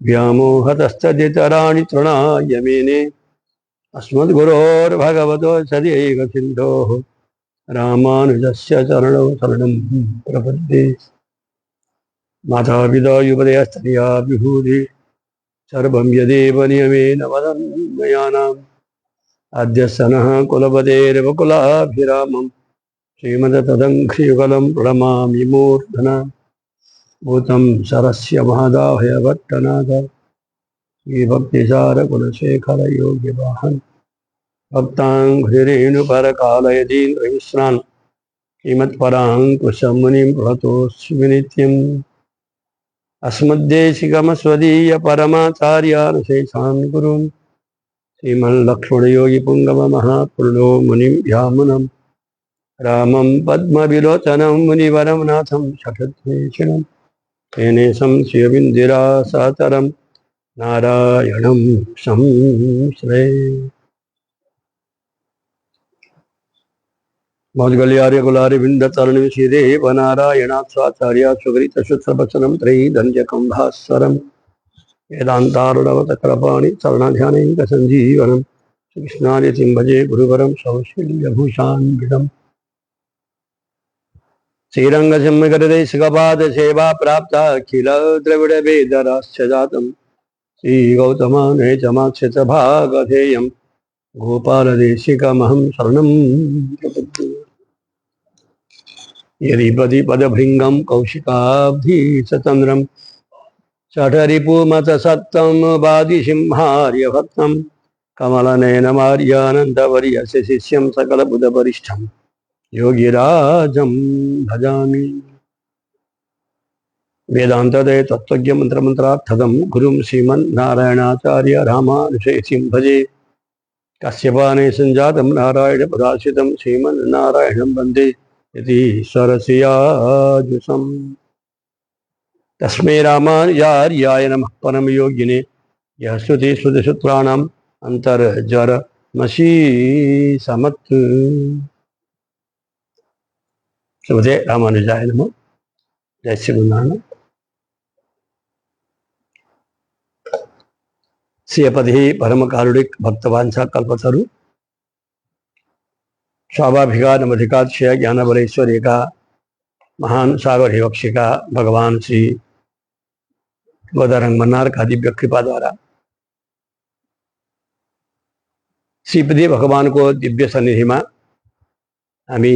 व्यामोहतस्तदितराणि तृणाय मेने अस्मद्गुरोर्भगवतोऽस्य दैकसिन्धोः रामानुजस्य चरणौ शरणं प्रपद्ये। मातापिता युवदयस्तनया विभूति सर्वं यदेव नियमेन वदन्मयानाम् आद्यस्य नः कुलपतेर्वकुलाभिरामम् श्रीमदतदङ्घ्रियुगलं प्रणमामि मूर्धना भूतं सरस्य महादाहय भट्टनाथ श्रीभक्तिसारकुलशेखर योग्यवाहन भक्ताङ्घ्रिरेणुपरकालयतीन्द्रविश्रान् श्रीमत्पराङ्कुशमुनिं प्रणतोऽस्मि नित्यम्। अस्मद्देशिकमस्वदीयपरमाचार्यानुशेषान् गुरून् श्रीमल्लक्ष्मणयोगिपुङ्गवमहापूर्णो मुनिं यामुनं रामं पद्मविलोचनं मुनिवरं नाथं शठद्वेषिणं तेनेशं शिवबिन्दिरासादरं नारायणं संश्रये। मौद्गल्यार्य कुलारि विन्दतरणि शिरे वनारायणात् स्वाचार्या सुगरितशुत्रवचनं त्रयीदन्त्यकं भास्वरम् वेदान्तारुणवतकृपाणि चरणध्यानैकसञ्जीवनं कृष्णादितिं भजे गुरुवरं सौशील्यभूषान्वितम्। श्रीरङ्गसिंहगरदेशिकपादसेवा प्राप्ता अखिल द्रविडवेदराश्च जातं श्रीगौतमाने च माक्षितभागधेयं गोपालदेशिकमहं शरणं प्रपद्ये। यदिपदिपदभृङ्गं कौशिकाब्धिचन्द्रं शठरिपुमतसत्तं वादिसिंहार्यभक्तं कमलनयनमार्यानन्दवर्यस्य शिष्यं सकलबुधवरिष्ठं योगिराजं भजामि। वेदान्तदे तत्त्वज्ञमन्त्रमन्त्रार्थदं गुरुं श्रीमन्नारायणाचार्य रामानुशेषिं भजे। कश्यपाने सञ्जातं नारायणपदाश्रितं श्रीमन्नारायणं वन्दे यतीश्वरस्याजुषम्। तस्मै रामानुजार्याय नमः परमयोगिने यः श्रुतिस्मृतिसूत्राणाम् अन्तर्जरमशीसमत्। श्रीमते रामानुजाय नमः। जय श्री गुरुनानक। श्रीपति परम कारुणिक भक्तवांछा कल्पतरु स्वाभाविकानमधिकाक्षय ज्ञानबलेश्वर्य का महान सागर हिवक्षिका भगवान श्री गोदारंग मन्नार का दिव्य कृपा द्वारा श्रीपति भगवान को दिव्य सन्निधि में हमी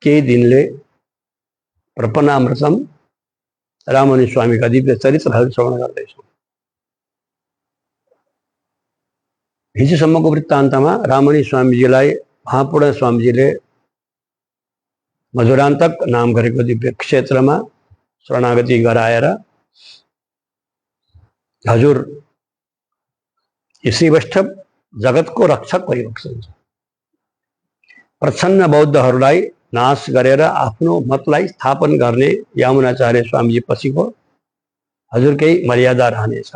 केही दिनले प्रपन्नामृतम राममुनि स्वामी का दिव्य चरित्रहरू श्रवण गर्दैछौँ। हिजोसम्मको वृत्तान्तमा राममुनि स्वामीजीलाई महापूर्ण स्वामीजीले मधुरान्तक नाम गरेको दिव्य क्षेत्रमा शरणागति गराएर हजुर श्री वैष्णव जगतको रक्षक परिबक्सन्छ। प्रच्छन्न बौद्धहरूलाई नाश गरेर आफ्नो मतलाई स्थापन गर्ने यामुनाचार्य स्वामीजी पछिको हजुरकै मर्यादा रहनेछ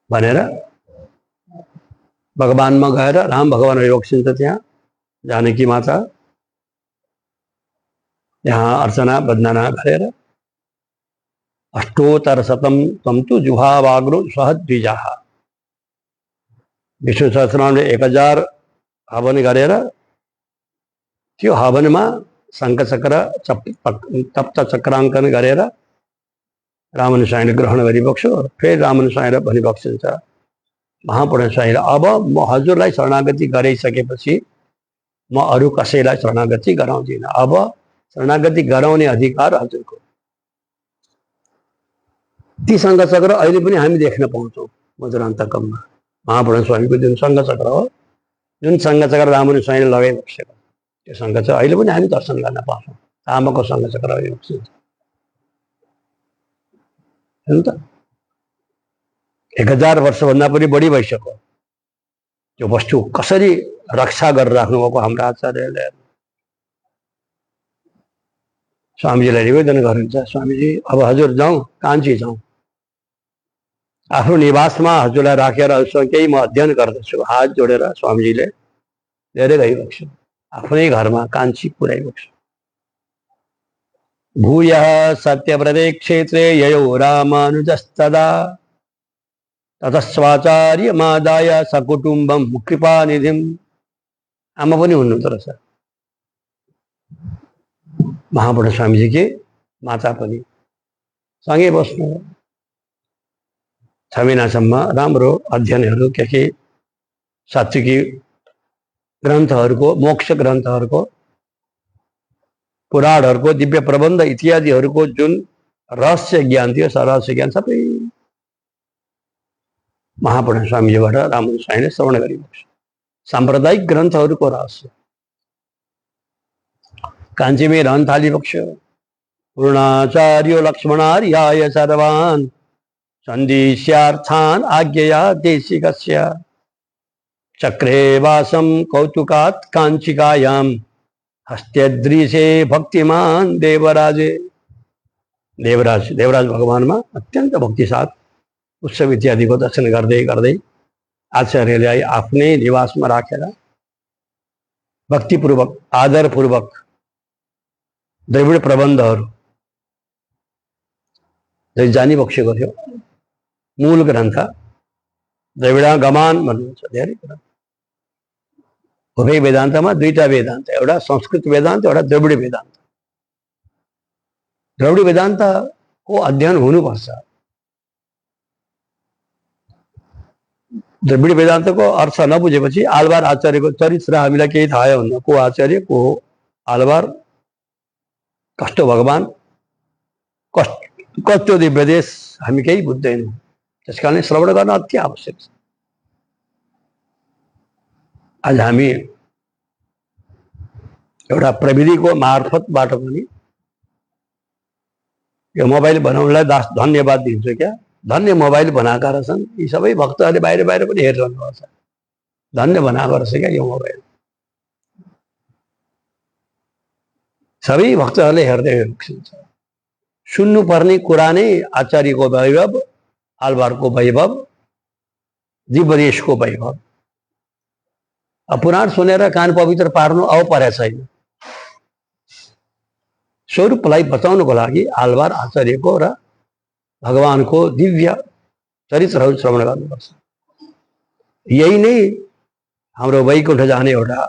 भनेर भगवानमा गएर राम भगवान योगसिन्छ। त्यहाँ जानकी माता यहाँ अर्चना वन्दना गरेर अष्टोत्तर शतम तम तु जुहावाग्रो सहद्विजाः विष्णु सहस्रनामले 1000 हवन गरेर त्यो हवनमा शङ्खचक्र तप्त चक्राङ्कन गरेर राममुनि स्वामीले ग्रहण गरिबक्स्यो। फेरि राममुनि स्वामीले भनिबक्सिन्छ महापूर्ण स्वामीले अब म हजुरलाई शरणागति गराइसकेपछि म अरू कसैलाई शरणागति गराउँदिन। अब शरणागति गराउने अधिकार हजुरको। ती शङ्खचक्र अहिले पनि हामी देख्न पाउँछौँ मधुरान्तकममा। महापूर्ण स्वामीको जुन शङ्खचक्र हो, जुन शङ्खचक्र राममुनि स्वामीले लगाइबक्सेको त्यो शङ्खचक्र अहिले पनि हामी दर्शन गर्न पाउँछौँ। तामाको शङ्खचक्र लगाइबक्सिन्छ। 1000 वर्षभन्दा पनि बढी भइसक्यो त्यो वस्तु कसरी रक्षा गरेर राख्नुभएको हाम्रो आचार्यले। स्वामीजीलाई निवेदन गर्नुहुन्छ, स्वामीजी अब हजुर जाउँ, कान्छी जाउँ। आफ्नो निवासमा हजुरलाई राखेर हजुरसँग केही म अध्ययन गर्दछु। हात जोडेर स्वामीजीले लिएर गइबक्स्यो। आफ्नै घरमा कान्छी पुर्याइबक्स्यो। भूयः सत्यव्रते क्षेत्रे ययो रामानुजस्तदा ततस्वाचार्यमादाय सकुटुम्बं कृपानिधिम्। आमा पनि हुनुहुन्थ्यो रहेछ महापुरुष स्वामीजीकी माता पनि सँगै बस्नु। 6 महिनासम्म राम्रो अध्ययनहरू के सात्विकी ग्रन्थहरूको, मोक्ष ग्रन्थहरूको, पुराणहरूको, दिव्य प्रबन्ध इत्यादिहरूको जुन रहस्य ज्ञान थियो, रहस्य ज्ञान सबै महापुरुष स्वामीजीबाट रामानुज स्वामीले श्रवण गरिबक्छ। सांप्रदायिक ग्रन्थहरूको रहस्य काञ्चीमै रहन थालिबक्छ। पूर्णाचार्यो लक्ष्मणार्याय सर्वान् सन्दिश्यार्थान् आज्ञया देशिकस्य चक्रे वासं कौतुकात् काञ्चिकायां हस्त्यदृशे भक्तिमान देवराजे। देवराज भगवानमा अत्यन्त भक्ति साथ उत्सव इत्यादिको दर्शन गर्दै गर्दै आचार्यले आफ्नै निवासमा राखेर भक्तिपूर्वक आदरपूर्वक द्रविड प्रबन्धहरू जानिबक्सेको थियो। मूल ग्रन्थ द्रविडागमान भन्नुहुन्छ। धेरै कुरा उभय वेदान्तमा दुईटा वेदान्त, एउटा संस्कृत वेदान्त, एउटा द्रविड वेदान्त। द्रविड वेदान्तको अध्ययन हुनुपर्छ। द्रविड वेदान्तको अर्थ नबुझेपछि आलवार आचार्यको चरित्र हामीलाई केही थाहा हुन्न। को आचार्य, को हो आलवार, कस्तो भगवान, कस्तो दिव्यदेश, हामी केही बुझ्दैनौँ। त्यसकारण श्रवण गर्न अति आवश्यक छ। आज हामी एउटा प्रविधिको मार्फतबाट पनि यो मोबाइल बनाउनलाई धन्यवाद दिन्छु। क्या धन्य मोबाइल बनाएका रहेछन् यी सबै भक्तहरूले। बाहिर बाहिर पनि हेरिरहनु भएको छ। धन्य बनाएको रहेछ क्या यो मोबाइल। सबै भक्तहरूले हेर्दै सुन्नुपर्ने कुरा नै आचार्यको वैभव, आलवारको वैभव, दिव्यदेशको वैभव। पुराण सुनेर कान पवित्र पार्नु अब परेको छैन। स्वरूपलाई बचाउनको लागि आलवार आचार्यको र भगवानको दिव्य चरित्रहरू श्रवण गर्नुपर्छ। यही नै हाम्रो वैकुण्ठ जाने एउटा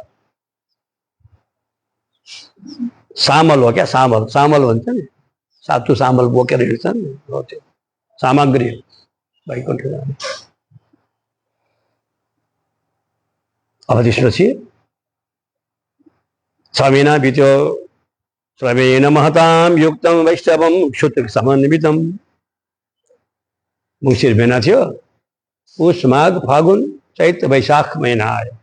सामल हो। क्या सामल भन्छ नि, सातु सामल बोकेर हिँड्छन् हो, त्यो सामग्री वैकुण्ठ जाने। अब त्यसपछि 6 महिना बित्यो। श्रमेण महतां युक्तं वैष्णवं क्षुत्र समन्वितं। मुङ्सिर महिना थियो। पुष माघ फागुन चैत वैशाख महिना आयो।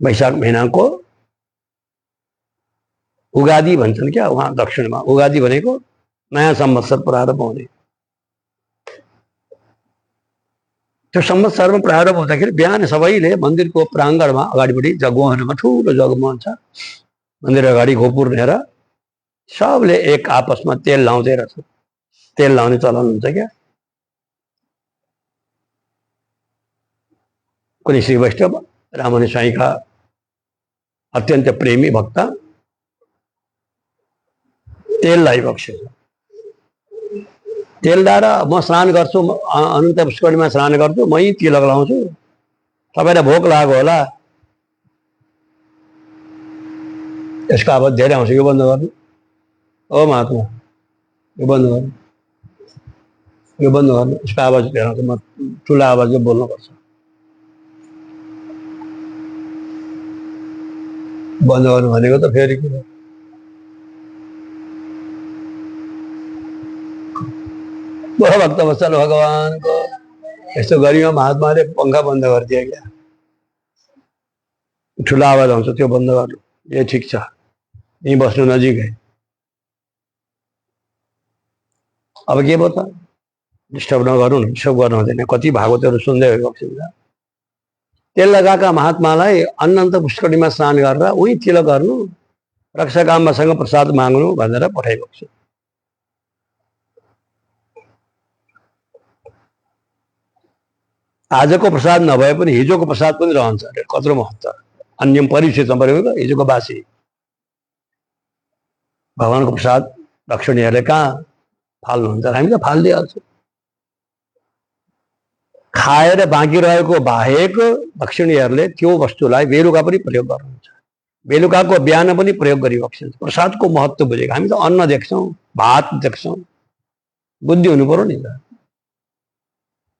वैशाख महिनाको उगादी भन्छन् क्या उहाँ दक्षिणमा। उगादी भनेको नयाँ संवत्सर प्रारम्भ हुने। त्यो संवत्सरमा प्रारम्भ हुँदाखेरि बिहान सबैले मन्दिरको प्राङ्गणमा अगाडिपट्टि जगमोहनमा ठुलो जगमोहन छ। मन्दिर अगाडि घोपुर लिएर सबले एक आपसमा तेल लाउँदै रहेछ। तेल लाउने चलन हुन्छ क्या। कुनै श्री वैष्णव रामानुज स्वामीका अत्यन्त प्रेमी भक्त तेल लाइबक्छ। तेल लाएर म स्नान गर्छु, अनन्त पुष्करणीमा स्नान गर्छु, मै तिलक लाउँछु, तपाईँलाई भोक लाग्यो होला। यसको आवाज धेरै आउँछ, यो बन्द गर्नु। ओ महात्मा यो बन्द गर्नु, यो बन्द गर्नु। यसको आवाज धेरै आउँछ। म ठुलो आवाजले बोल्नुपर्छ। बन्द गर्नु भनेको त फेरि के भक्त वत्सल भगवानको यस्तो गरिमा महात्माले पंखा बन्द गरिदिए क्या। ठुलो आवाज आउँछ, त्यो बन्द गर्नु। ए ठिक छ, यहीँ बस्नु नजिकै। अब के भयो त, डिस्टर्ब नगर्नु न। डिस्टर्ब गर्नु हुँदैन। कति भागवतहरू सुन्दै गएको। तेल लगाएका महात्मालाई अनन्त पुष्करणीमा स्नान गरेर उही तिलक गर्नु, रक्षाकाम्बासँग प्रसाद माग्नु भनेर पठाइएको छु। आजको प्रसाद नभए पनि हिजोको प्रसाद पनि रहन्छ। कत्रो महत्त्व। अन्यम परिचित परेको हिजोको बासी। भगवानको प्रसाद दक्षिणीहरूले कहाँ फाल्नुहुन्छ, हामी त फालिदिइहाल्छौँ। खाएर बाँकी रहेको बाहेक दक्षिणीहरूले त्यो वस्तुलाई बेलुका पनि प्रयोग गर्नुहुन्छ, बेलुकाको बिहान पनि प्रयोग गरिबक्सिन्छ। प्रसादको महत्त्व बुझेको, हामी त अन्न देख्छौँ, भात देख्छौँ, बुद्धि हुनु पर्यो नि त।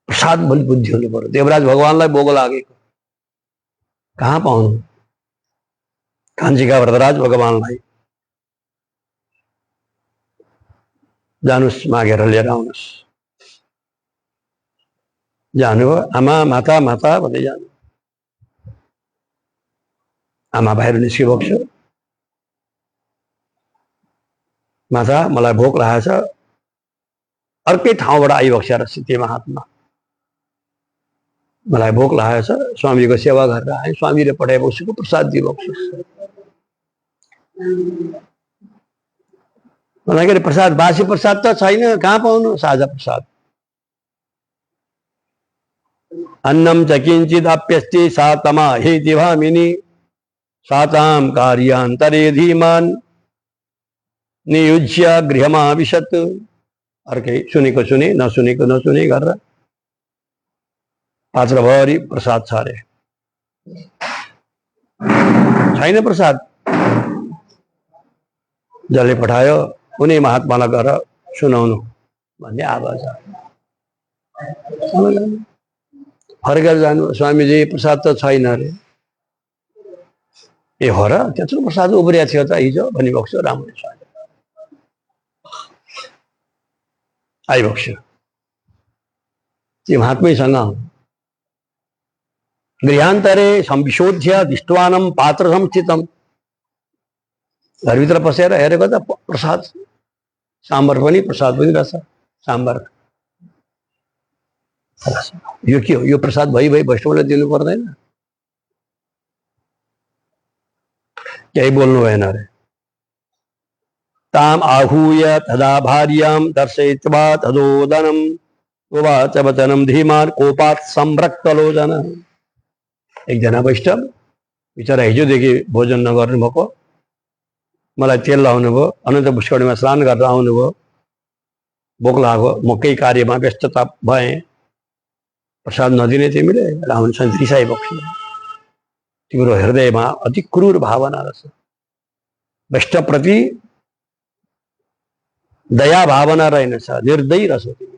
प्रसाद पनि बुद्धि हुनु पर्यो। देवराज भगवानलाई भोग लागेको कहाँ पाउनु? कान्छीका वरदराज भगवानलाई जानुस् मागेर लिएर आउनुहोस्। जानुभयो, आमा माता माता भन्दै जानु। आमा बाहिर निस्किएको छ, माता मलाई भोक लागेको छ, अर्कै ठाउँबाट आइबक्छ र सित्तैमा हातमा, मलाई भोक लागेको छ, स्वामीको सेवा गरेर आएँ, स्वामीले पठाएपछि प्रसाद दिइबक्छु। मलाई के प्रसाद, बासी प्रसाद त छैन, कहाँ पाउनु साझा प्रसाद? अन्नम च किंचिदप्यस्ति सा तमा हेति भामिनी साताम कार्यान्तरे धीमान नियुज्य गृहमाविशत्। अर्कै सुनेको सुने, नसुनेको नसुने गरेर पात्रभरि प्रसाद छ अरे, छैन प्रसाद। जसले पठायो उनी महात्मालाई गएर सुनाउनु भन्ने आवाज आयो। फर्केर जानु, स्वामीजी प्रसाद त छैन अरे। ए हो र, त्यत्रो प्रसाद उब्रिएको थियो त हिजो भनिबक्स्यो रामले। स्वामी आइबक्स्यो, ती महात्मैसँग गृहान्तरे संविशोध्य दृष्टवानम पात्र संस्थितम। घरभित्र पसेर हेरेको त प्रसाद, साम्बर पनि प्रसाद पनि रहेछ, साम्बर। यो के हो? यो प्रसाद भई वैष्णवलाई दिनु पर्दैन? केही बोल्नु भएन अरे। ताम आहूय तदा भार्याम दर्शयित्वा तदोदनम उवाच वचनम धीमान कोपात संरक्तलोचन। एकजना वैष्णव बिचरा हिजोदेखि भोजन नगर्नु भएको, मलाई तेल लाउनु भयो, अनन्त पुष्करणीमा स्नान गरेर आउनुभयो, भोक लाग्यो, म केही कार्यमा व्यस्तता भएँ, प्रसाद नदिने तिमीले? रामसँग रिसाइबक्स्यो। तिम्रो हृदयमा अति क्रूर भावना रहेछ, वैष्णवप्रति दया भावना रहेनछ, निर्दयी रहेछ तिमी।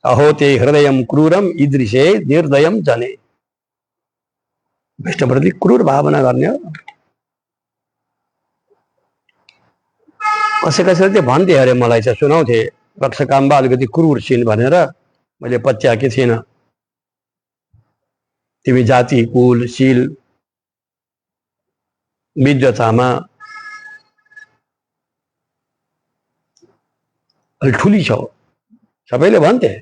अहो ते हृदयम क्रूरम ईदृशे निर्दयम जने। वैष्णवप्रति क्रूर भावना गर्ने हो। कसै कसैले त्यो भन्थे अरे, मलाई चाहिँ सुनाउँथे, रक्षकाम्बा अलिकति क्रूर छिन् भनेर। मैले पत्याएकै थिइनँ। तिमी जाति कुल शील विद्वतामा अलि ठुली छौ, सबैले भन्थे।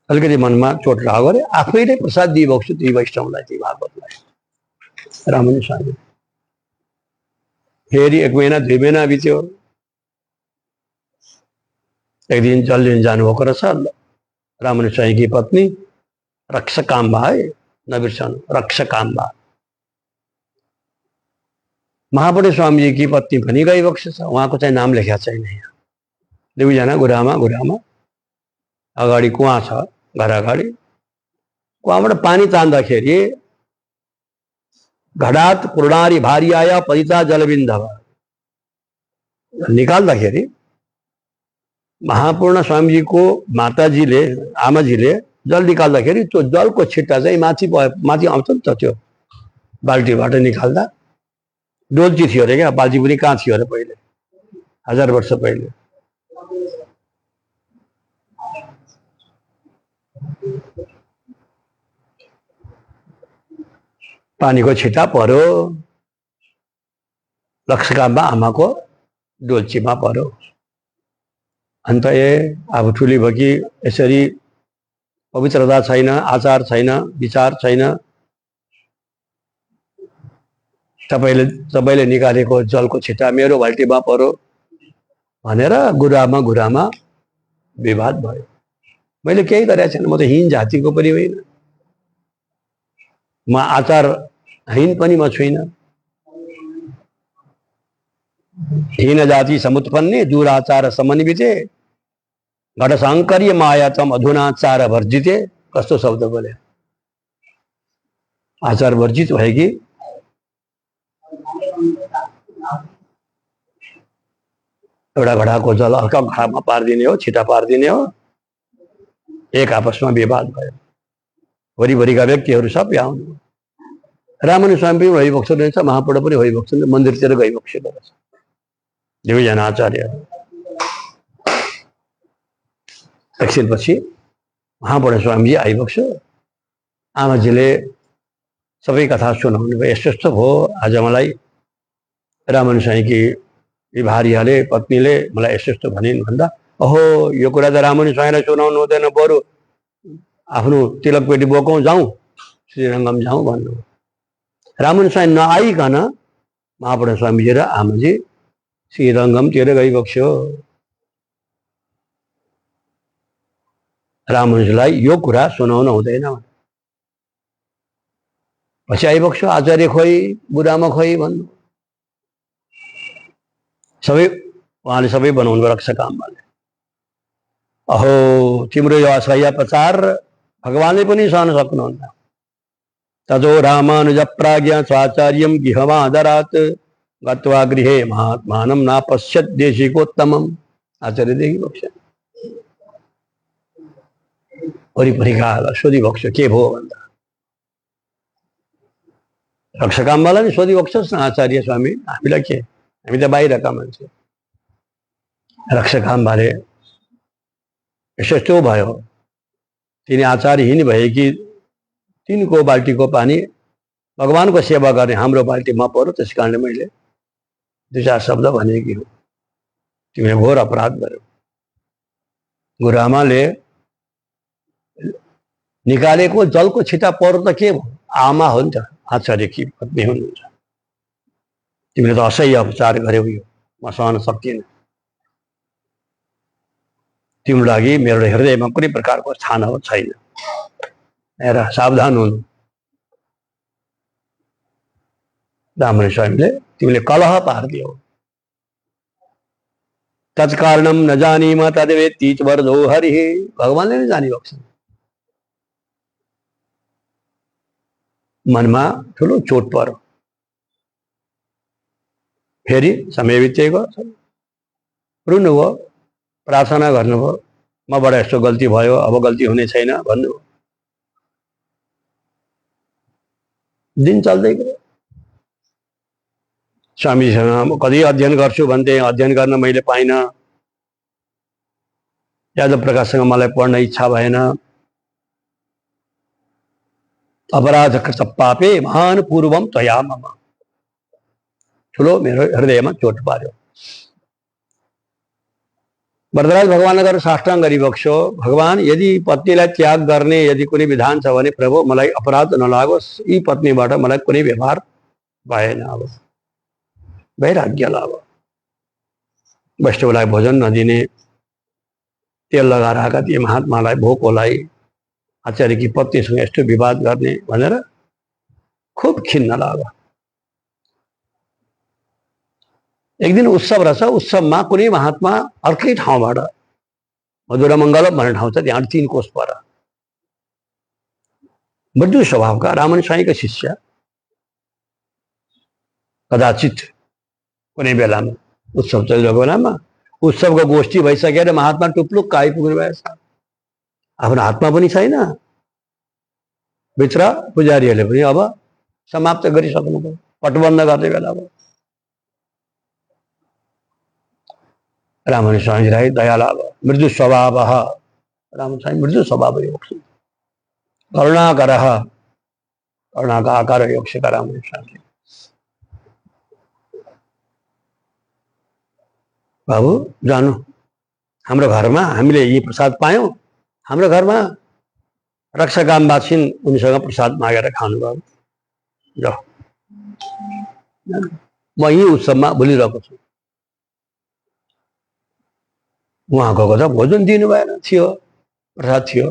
अलिकति मनमा चोट लाग्यो अरे, आफैले प्रसाद दिइबक्छु ती वैष्णवलाई, ती भागवतलाई। रामन स्वामी फेरि 1 महिना 2 महिना बित्यो। एक दिन जल्लिन जानुभएको रहेछ रामन स्वामीकी पत्नी रक्षकाम्बा, है नबिर्सनु, रक्षकाम्बा। महाबुढे स्वामीजीकी पत्नी पनि गइबक्सेछ, उहाँको चाहिँ नाम लेखेको छैन यहाँ। 2 जना गुरामा अगाडि कुवा छ, घर अगाडि। कुवाबाट पानी तान्दाखेरि घडात पूर्णारी भारी आया पतिता जलबिन्दव। निकाल्दाखेरि महापूर्ण स्वामीजीको माताजीले, आमाजीले जल निकाल्दाखेरि त्यो जलको छिट्टा चाहिँ माथि आउँछ नि त। त्यो बाल्टीबाट निकाल्दा डोल्ची थियो अरे क्या, बाल्टी पनि कहाँ थियो अरे पहिले, 1000 वर्ष पहिले। पानीको छिट्टा पर्यो, रक्षकाम्बा आमाको डोल्चीमा पर्यो। अन्त अब ठुली भकी यसरी पवित्रता छैन, आचार छैन, विचार छैन, सबैले निकालेको जलको छिट्टा मेरो बाल्टीमा पर्यो भनेर गुरुआमा विवाद भयो। मैले केही गरेको छैन, म त हीन जातिको पनि होइन, म आचारहीन पनि म छुइनँ। हीन जाति समुत्पन्ने दूराचार समन्विते घट साङ्कर्य मायातम अधुनाचार वर्जिते। कस्तो शब्द बोले, आचार वर्जित भएकी एउटा घडाको जल अर्का घडामा पारिदिने हो, छिटा पारिदिने हो। एक आपसमा विवाद भयो, वरिभरिका व्यक्तिहरू सब यहाँ आउनु। रामानुज स्वामी पनि हरिभक्त रहेछ, महापौडा पनि हरिभक्त, मन्दिरतिर गइबक्सेको रहेछ दुईजना आचार्य। एकछिनपछि महापौडा स्वामीजी आइबक्स्यो। आमाजीले सबै कथा सुनाउनु भयो। यस्तो यस्तो भयो, आज मलाई रामानुज स्वामीकी भार्याले, पत्नीले मलाई यस्तो यस्तो भनिन् भन्दा, ओहो यो कुरा त रामानुज स्वामीलाई सुनाउनु हुँदैन, बरु आफ्नो तिलकपेटी बोकौँ, जाउँ श्रीरङ्गम जाउँ भन्नु। रामानुज स्वामी नआइकन महापौडा स्वामीजी र आमाजी श्रीरङ्गमतिर गइबक्स्यो। रामानुजलाई यो कुरा सुनाउनु हुँदैन। पछि आइबक्स्यो, आचार्य खोइ, बुढामा खोइ भन्नु। सबै उहाँले सबै बनाउनु रक्ष कामले। अहो तिम्रो यो असह्य प्रचार भगवानले पनि सहन सक्नुहुन्न। तजो रामानुज प्राज्ञा स्वाचार्यम गिहमादरात् गत्वा गृहे महात्मानं नापश्यत् देशिकोत्तमम्। आचार्य देखिबक्स्यो। वरिपरिका सोधिबक्स्यो के भयो भन्दा, रक्षकामवाला नि सोधिबक्छस् न आचार्य स्वामी, हामीलाई के, हामी त बाहिरका मान्छे। रक्षकामवाले यस्तो भयो, तिनी आचार्यहीन भए कि तिनको बाल्टीको पानी भगवानको सेवा गर्ने हाम्रो बाल्टीमा पर्यो, त्यस कारणले मैले दुई चार शब्द भनेकी हो। तिमीले घोर अपराध गर्यो। गुरुआमाले निकालेको जलको छिटा पर्यो त के भयो, आमा हो नि त, आचार्यकी पत्नी हुनुहुन्छ। तिमीले त असह्य उपचार गर्यौ, यो म सहन सक्दिनँ। तिम्रो लागि मेरो हृदयमा कुनै प्रकारको स्थान छैन, हेर सावधान हुनु। रामानुज स्वामीले तिमीले कलह पारिदियौ। तत्कारणम न जानीम तद्वेत्ति च वरदो हरिः। भगवानले नै जानिबक्छन्। मनमा ठुलो चोट पर्यो। फेरि समय बितेको, रुनुभयो, प्रार्थना गर्नुभयो, मबाट यस्तो गल्ती भयो, अब गल्ती हुने छैन भन्नुभयो। दिन चल्दै गयो। स्वामीजीसँग कति अध्ययन गर्छु भन्थे, अध्ययन गर्न मैले पाइनँ। यादव प्रकाशसँग मलाई पढ्न इच्छा भएन। अपराध कृत पापे महान पूर्वम त्वया मम। ठुलो मेरो हृदयमा चोट पार्यो। वरदराज भगवान गएर साष्टाङ्ग गरिबक्स्यो। भगवान, यदि पत्नीलाई त्याग गर्ने यदि कुनै विधान छ भने प्रभु मलाई अपराध नलागोस्, यी पत्नीबाट मलाई कुनै व्यवहार भएन। अब वैराग्य लाभ। वैष्णवलाई भोजन नदिने, तेल लगाएर आएका ती महात्मालाई भोकोलाई आचार्यकी पत्नीसँग यस्तो विवाद गर्ने भनेर खुब खिन्न लाग्यो। एक दिन उत्सव रहेछ। उत्सवमा कुनै महात्मा अर्कै ठाउँबाट, मधुरामङ्गलम भन्ने ठाउँ छ त्यहाँ 3 कोस पर, मृदु स्वभावका रामानुज स्वामीका शिष्य कदाचित कुनै बेलामा उत्सव चलिरहेको बेलामा उत्सवको गोष्ठी भइसकेर महात्मा टुप्लुक्क आइपुग्नु भएछ। आफ्नो हातमा पनि छैन, भित्र पुजारीहरूले पनि अब समाप्त गरिसक्नुभयो, पटबन्ध गर्ने बेला भयो। रामानुज स्वामीलाई दया लाग्यो। मृदु स्वभाव, रामानुज स्वामी मृदु स्वभाव योग, करुणाकर, करुणाका आकार योग से रामानुज स्वामी। बाबु जानु, हाम्रो घरमा हामीले यी प्रसाद पायौँ, हाम्रो घरमा रक्षाकाम बाछिन्, उनीसँग प्रसाद मागेर खानु बाबु, जाऊ। म यही उत्सवमा बोलिरहेको छु। उहाँ गएको त भोजन दिनु भएन थियो, प्रसाद थियो,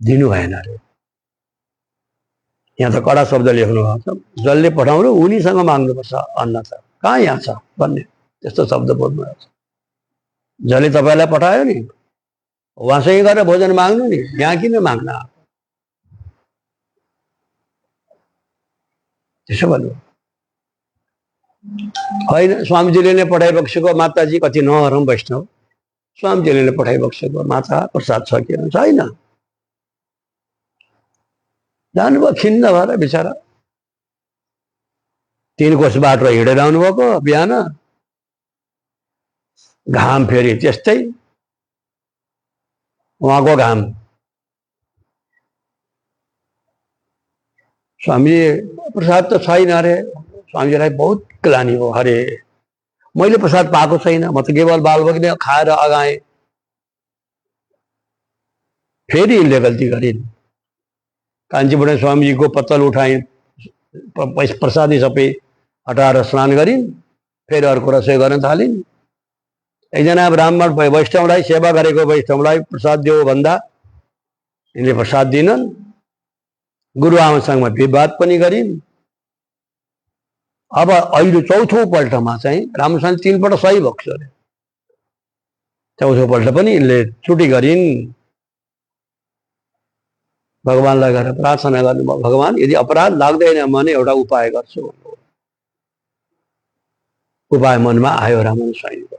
दिनु भएन अरे। यहाँ त कडा शब्द लेख्नु भएको छ, जसले पठाउनु उनीसँग माग्नुपर्छ अन्न त। कहाँ यहाँ छ भन्ने त्यस्तो शब्द बोल्नु भएको छ। जसले तपाईँलाई पठायो नि उहाँसँगै गएर भोजन माग्नु नि, यहाँ किन माग्न त्यसो भन्नु होइन। स्वामीजीले नै पठाइबक्सेको माताजी कति नरम वैष्णव, स्वामीजीले पठाइबक्सेको माता प्रसाद छ कि छैन, जानुभयो खिन्न भएर बिचरा। 3 कोस बाटो हिँडेर आउनुभएको, बिहान घाम फेरि त्यस्तै उहाँको घाम। स्वामी प्रसाद त छैन अरे, स्वामीजीलाई बहुत ग्लानि हो। अरे मैले प्रसाद पाएको छैन, म त केवल बालभोग नै खाएर अगाएँ। फेरि यिनले गल्ती गरिन्। कान्छीबाट स्वामीजीको पत्तल उठाइन्, प्रसादी सबै हटाएर स्नान गरिन्, फेरि अर्को रसोई गर्न थालिन्। एकजना ब्राह्मण वैष्णवलाई, सेवा गरेको वैष्णवलाई प्रसाद दियो भन्दा यिनले प्रसाद दिनन्। गुरुआमासँग विवाद पनि गरिन्। अब अहिले चौथो पल्टमा चाहिँ राम्रोसँग 3 पल्ट सही भएको छ अरे, चौथो पल्ट पनि यिनले त्रुटि गरिन्। भगवानलाई गएर प्रार्थना गर्नुभयो, भगवान यदि अपराध लाग्दैन भने एउटा उपाय गर्छु। उपाय मनमा आयो रामन स्वामीको।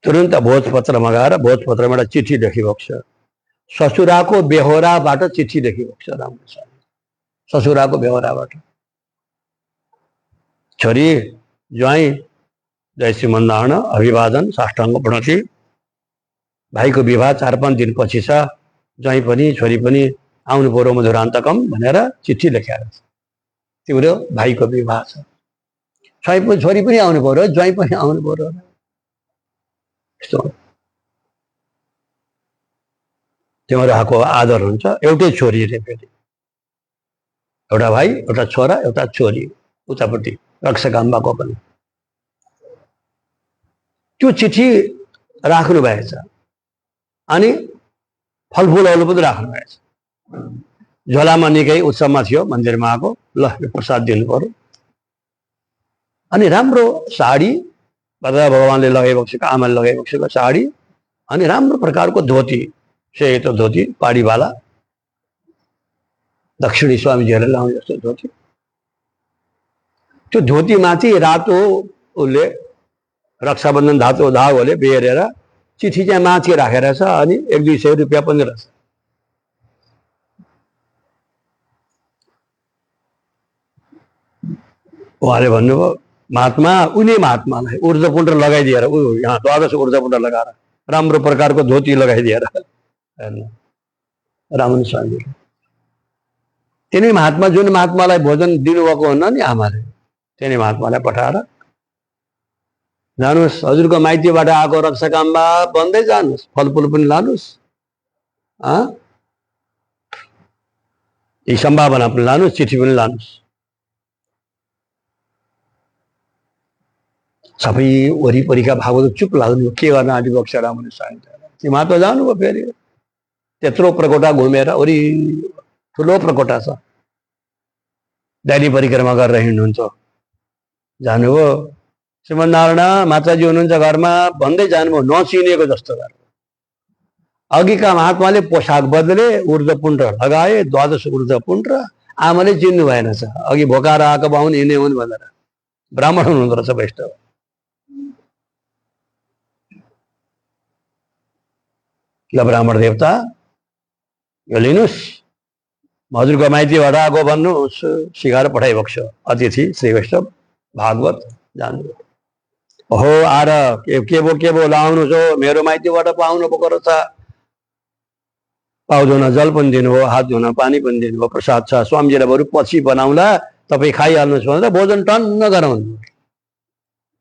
तुरन्त भोजपत्र मगाएर भोजपत्रमा एउटा चिठी लेखिएको छ। ससुराको बेहोराबाट चिठी लेखिएको छ रामन स्वामी, ससुराको बेहोराबाट। छोरी ज्वाइँ जय श्रीमन्नारायण, अभिवादन साष्टाङ्ग प्रणति। भाइको विवाह 4-5 दिनपछि छ, ज्वाइँ पनि छोरी पनि आउनु पर्यो मधुरान्तकम भनेर चिठी लेखेर छ। तिम्रो भाइको विवाह छ, छोरी पनि आउनु पर्यो, ज्वाइँ पनि आउनु पर्यो। यस्तो तिमीहरूको आदर हुन्छ। एउटै छोरी रे, फेरि एउटा भाइ, एउटा छोरा, एउटा छोरी, उतापट्टि रक्षकाम्बाको पनि। त्यो चिठी राख्नु भएछ अनि फलफुलहरू पनि राख्नु भएछ। झोलामा निकै उत्सवमा थियो, मन्दिरमा आएको, ल प्रसाद दिनु पर्यो। अनि राम्रो साडी, भगवानले लगाइबक्सेको, आमाले लगाइबक्सेको साडी, अनि राम्रो प्रकारको धोती, सेतो धोती पाडीवाला, दक्षिणी स्वामीजीहरूले लाउने जस्तो धोती। त्यो धोतीमाथि रातो उसले रक्षाबन्धन धातो धागोले बेरेर चिठी चाहिँ माथि राखेर छ, अनि 100-200 रुपियाँ पनि रहेछ। उहाँले भन्नुभयो महात्मा, उनी महात्मालाई ऊर्ध्वपुण्ड लगाइदिएर, यहाँ द्वादश ऊर्ध्वपुण्ड लगाएर राम्रो प्रकारको धोती लगाइदिएर रामन स्वामीले, तिनी महात्मा, जुन महात्मालाई भोजन दिनुभएको हुन्न नि आमाले, तिनी महात्मालाई पठाएर जानुहोस्, हजुरको माइतीबाट आएको रक्षाकाम्बा बन्दै जानुहोस्, फलफुल पनि लानुहोस्, यी सम्भावना पनि लानुहोस्, चिठी पनि लानुहोस्। सबै वरिपरिका भागवत चुप लाग्नु, के गर्न आदिबक्ष रामन स्वामी। ती महात्मा जानुभयो, फेरि त्यत्रो प्रकोटा घुमेर, वरि ठुलो प्रकोटा छ, दैली परिक्रमा गरेर हिँड्नुहुन्छ। जानुभयो, श्रीमन्नारायण माताजी हुनुहुन्छ घरमा भन्दै जानुभयो, नचिनेको जस्तो गरेर। अघिका महात्माले पोसाक बदले, ऊर्ध्वपुण्ड लगाए, द्वादश ऊर्ध्वपुण्ड। आमाले चिन्नु भएन छ, अघि भोकाएर आएको बाहुन हिँड्ने हुन् भनेर। ब्राह्मण हुनुहुँदो रहेछ वैष्णव। ल ब्राह्मण देवता, यो लिनुहोस्, हजुरको माइतीबाट आएको भन्नुहोस्, सिकाएर पठाइबक्छ। अतिथि श्री वैष्णव भागवत जानुभयो। ओहो आएर के भो लाउनुहोस् हो, मेरो माइतीबाट पाउनु भएको रहेछ। पाउ धुन जल पनि दिनुभयो, हात धुन पानी पनि दिनुभयो, प्रसाद छ। स्वामीजीलाई बरु पछि बनाउँला, तपाईँ खाइहाल्नुहोस् भनेर भोजन टन्न गराउनु।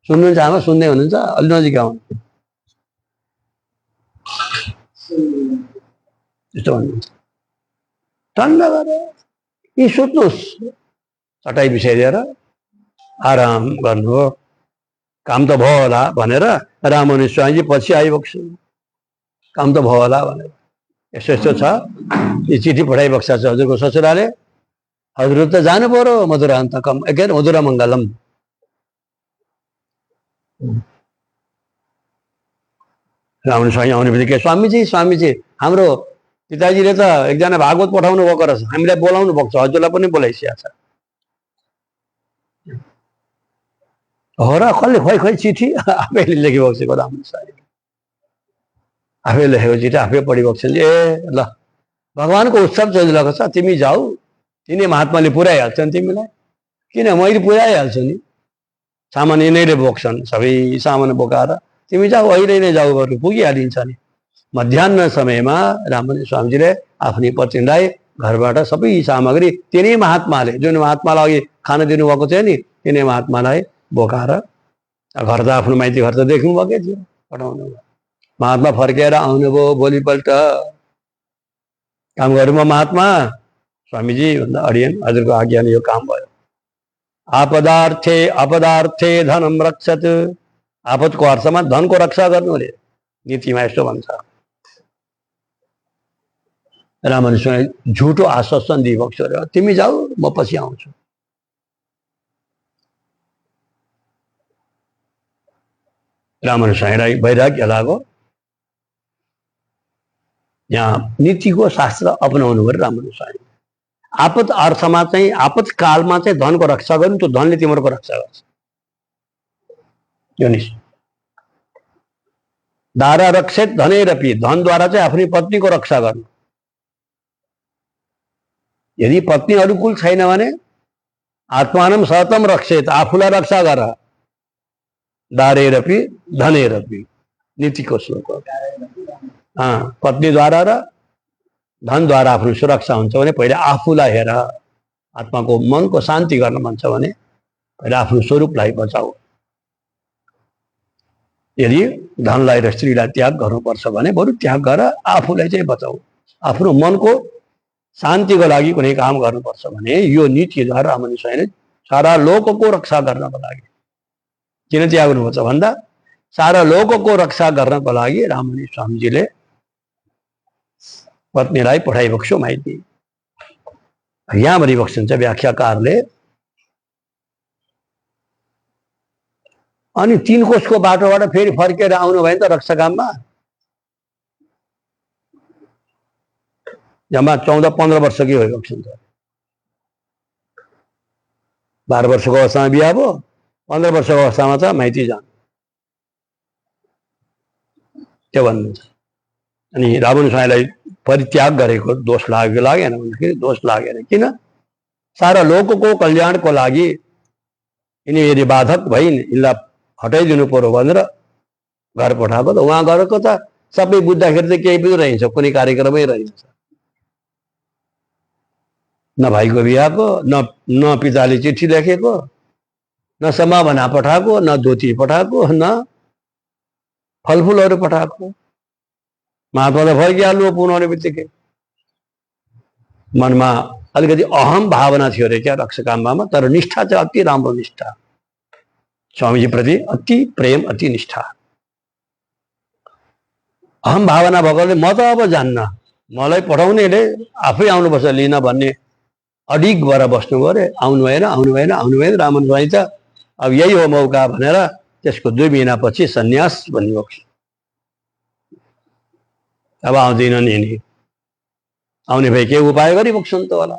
सुन्नुहुन्छ आमा, सुन्दै हुनुहुन्छ? अलि नजिक आउनु। यस्तो भन्नुहुन्छ, टन्न गरेर यी सुत्नुहोस्, चटाइ बिछाइदिएर आराम गर्नु हो, काम त भयो होला भनेर रामन स्वामीजी पछि आइबक्छु। काम त भयो होला भनेर यस्तो यस्तो छ, यो चिठी पठाइबक्छ छ हजुरको ससुराले, हजुर त जानु पर्यो मधुरान्तकम, मधुरा मङ्गलम। रामन स्वामी आउने बित्तिकै स्वामीजी हाम्रो पिताजीले त एकजना भागवत पठाउनु भएको रहेछ, हामीलाई बोलाउनु भएको छ, हजुरलाई पनि बोलाइसकेको छ। हो र कसले खोइ चिठी आफैले लेखिरहेको छ रामन स्वामी, आफै लेखेको चिठी आफै पढिरहेको छ। ए ल भगवानको उत्सव चलिरहेको छ, तिमी जाऊ, तिनी महात्माले पुर्याइहाल्छन् तिमीलाई, किन मैले पुर्याइहाल्छु नि, सामान यिनैले बोक्छन्, सबै सामान बोकाएर तिमी जाऊ, अहिले नै जाऊ बरु पुगिहालिन्छ नि। मध्याह्न समयमा रामन स्वामीजीले आफ्नी पत्नीलाई घरबाट सबै सामग्री तिनै महात्माले, जुन महात्मालाई अघि खान दिनुभएको थियो नि, तिनै महात्मालाई बोकाएर घर त आफ्नो माइती घर त देख्नुभएकै थियो, पठाउनु भयो। महात्मा फर्केर आउनुभयो भोलिपल्ट, काम गरौँ महात्मा, स्वामीजी भन्दा अडियन हजुरको आज्ञाले यो काम भयो। अपदार्थे धनम रक्षत, आपतको अर्थमा धनको रक्षा गर्नु अरे, नीतिमा यस्तो भन्छ। रामन स्वामी झुटो आश्वासन दिइरहेको छ, तिमी जाऊ म पछि आउँछु। रामन स्वामीलाई वैराग्य लाग्यो, यहाँ नीतिको शास्त्र अपनाउनु पर्यो रामन स्वामी। आपत अर्थमा चाहिँ, आपत कालमा चाहिँ धनको रक्षा गर्नु, त्यो धनले तिम्रो रक्षा गर्छ। यो नि दारा रक्षित धनैरपि, धनद्वारा चाहिँ आफ्नै पत्नीको रक्षा गर्नु। यदि पत्नी अनुकूल छैन भने आत्मानम सतम रक्षित, आफूलाई रक्षा गर। दारेरपि धनैरपि, नीतिको श्लोक हो। पत्नीद्वारा र धनद्वारा आफ्नो सुरक्षा हुन्छ भने पहिले आफूलाई हेर, आत्माको मनको शान्ति गर्न मन छ भने पहिले आफ्नो स्वरूपलाई बचाऊ। यदि धनलाई र स्त्रीलाई त्याग गर्नुपर्छ भने बरु त्याग गर, आफूलाई चाहिँ बचाऊ। आफ्नो मनको शान्तिको लागि कुनै काम गर्नुपर्छ भने यो नीतिद्वारा रामन स्वामीले सारा लोकको रक्षा गर्नको लागि, किन त्याग्नुपर्छ भन्दा सारा लोकको रक्षा गर्नको लागि रामन स्वामीजीले पत्नीलाई पठाइबक्सो माइती। यहाँ भनिबक्सिन्छ व्याख्याकारले, अनि 3 कोसको बाटोबाट फेरि फर्केर आउनु भयो नि त रक्षाकाममा। जम्मा 14-15 वर्षकै भइबक्सिन्छ। 12 वर्षको अवस्थामा बिहा भयो, 15 वर्षको अवस्थामा त माइती जानु, त्यो भन्नुहुन्छ। अनि रावण स्वामीलाई परित्याग गरेको दोष लागेन भन्दाखेरि दोष लागेन, किन सारा लोकको कल्याणको लागि यिनी यदि बाधक भइन्, यिनलाई हटाइदिनु पर्यो भनेर घर पठाएको। त उहाँ गएको त सबै बुझ्दाखेरि त केही पनि रहन्छ, कुनै कार्यक्रमै रहन्छ। न भाइको बिहाको, न पिताले चिठी लेखेको, न सम्भावना पठाएको, न धोती पठाएको, न फलफुलहरू पठाएको। महात्माले फर्किहाल्नु पुनः बित्तिकै मनमा अलिकति अहम भावना थियो अरे क्या रक्षकाम्बामा, तर निष्ठा चाहिँ अति राम्रो निष्ठा, स्वामीजी प्रति अति प्रेम, अति निष्ठा। अहम भावना भएकोले म त अब जान्न, मलाई पठाउनेले आफै आउनुपर्छ लिन भन्ने अडिग भएर बस्नु गरे। आउनु भएन। रामन स्वामी त अब यही हो मौका भनेर त्यसको 2 महिनापछि सन्यास भन्नुभएको छ। अब आउँदैनन् यिनी, आउने भए के उपाय गरिबक्छन् त होला।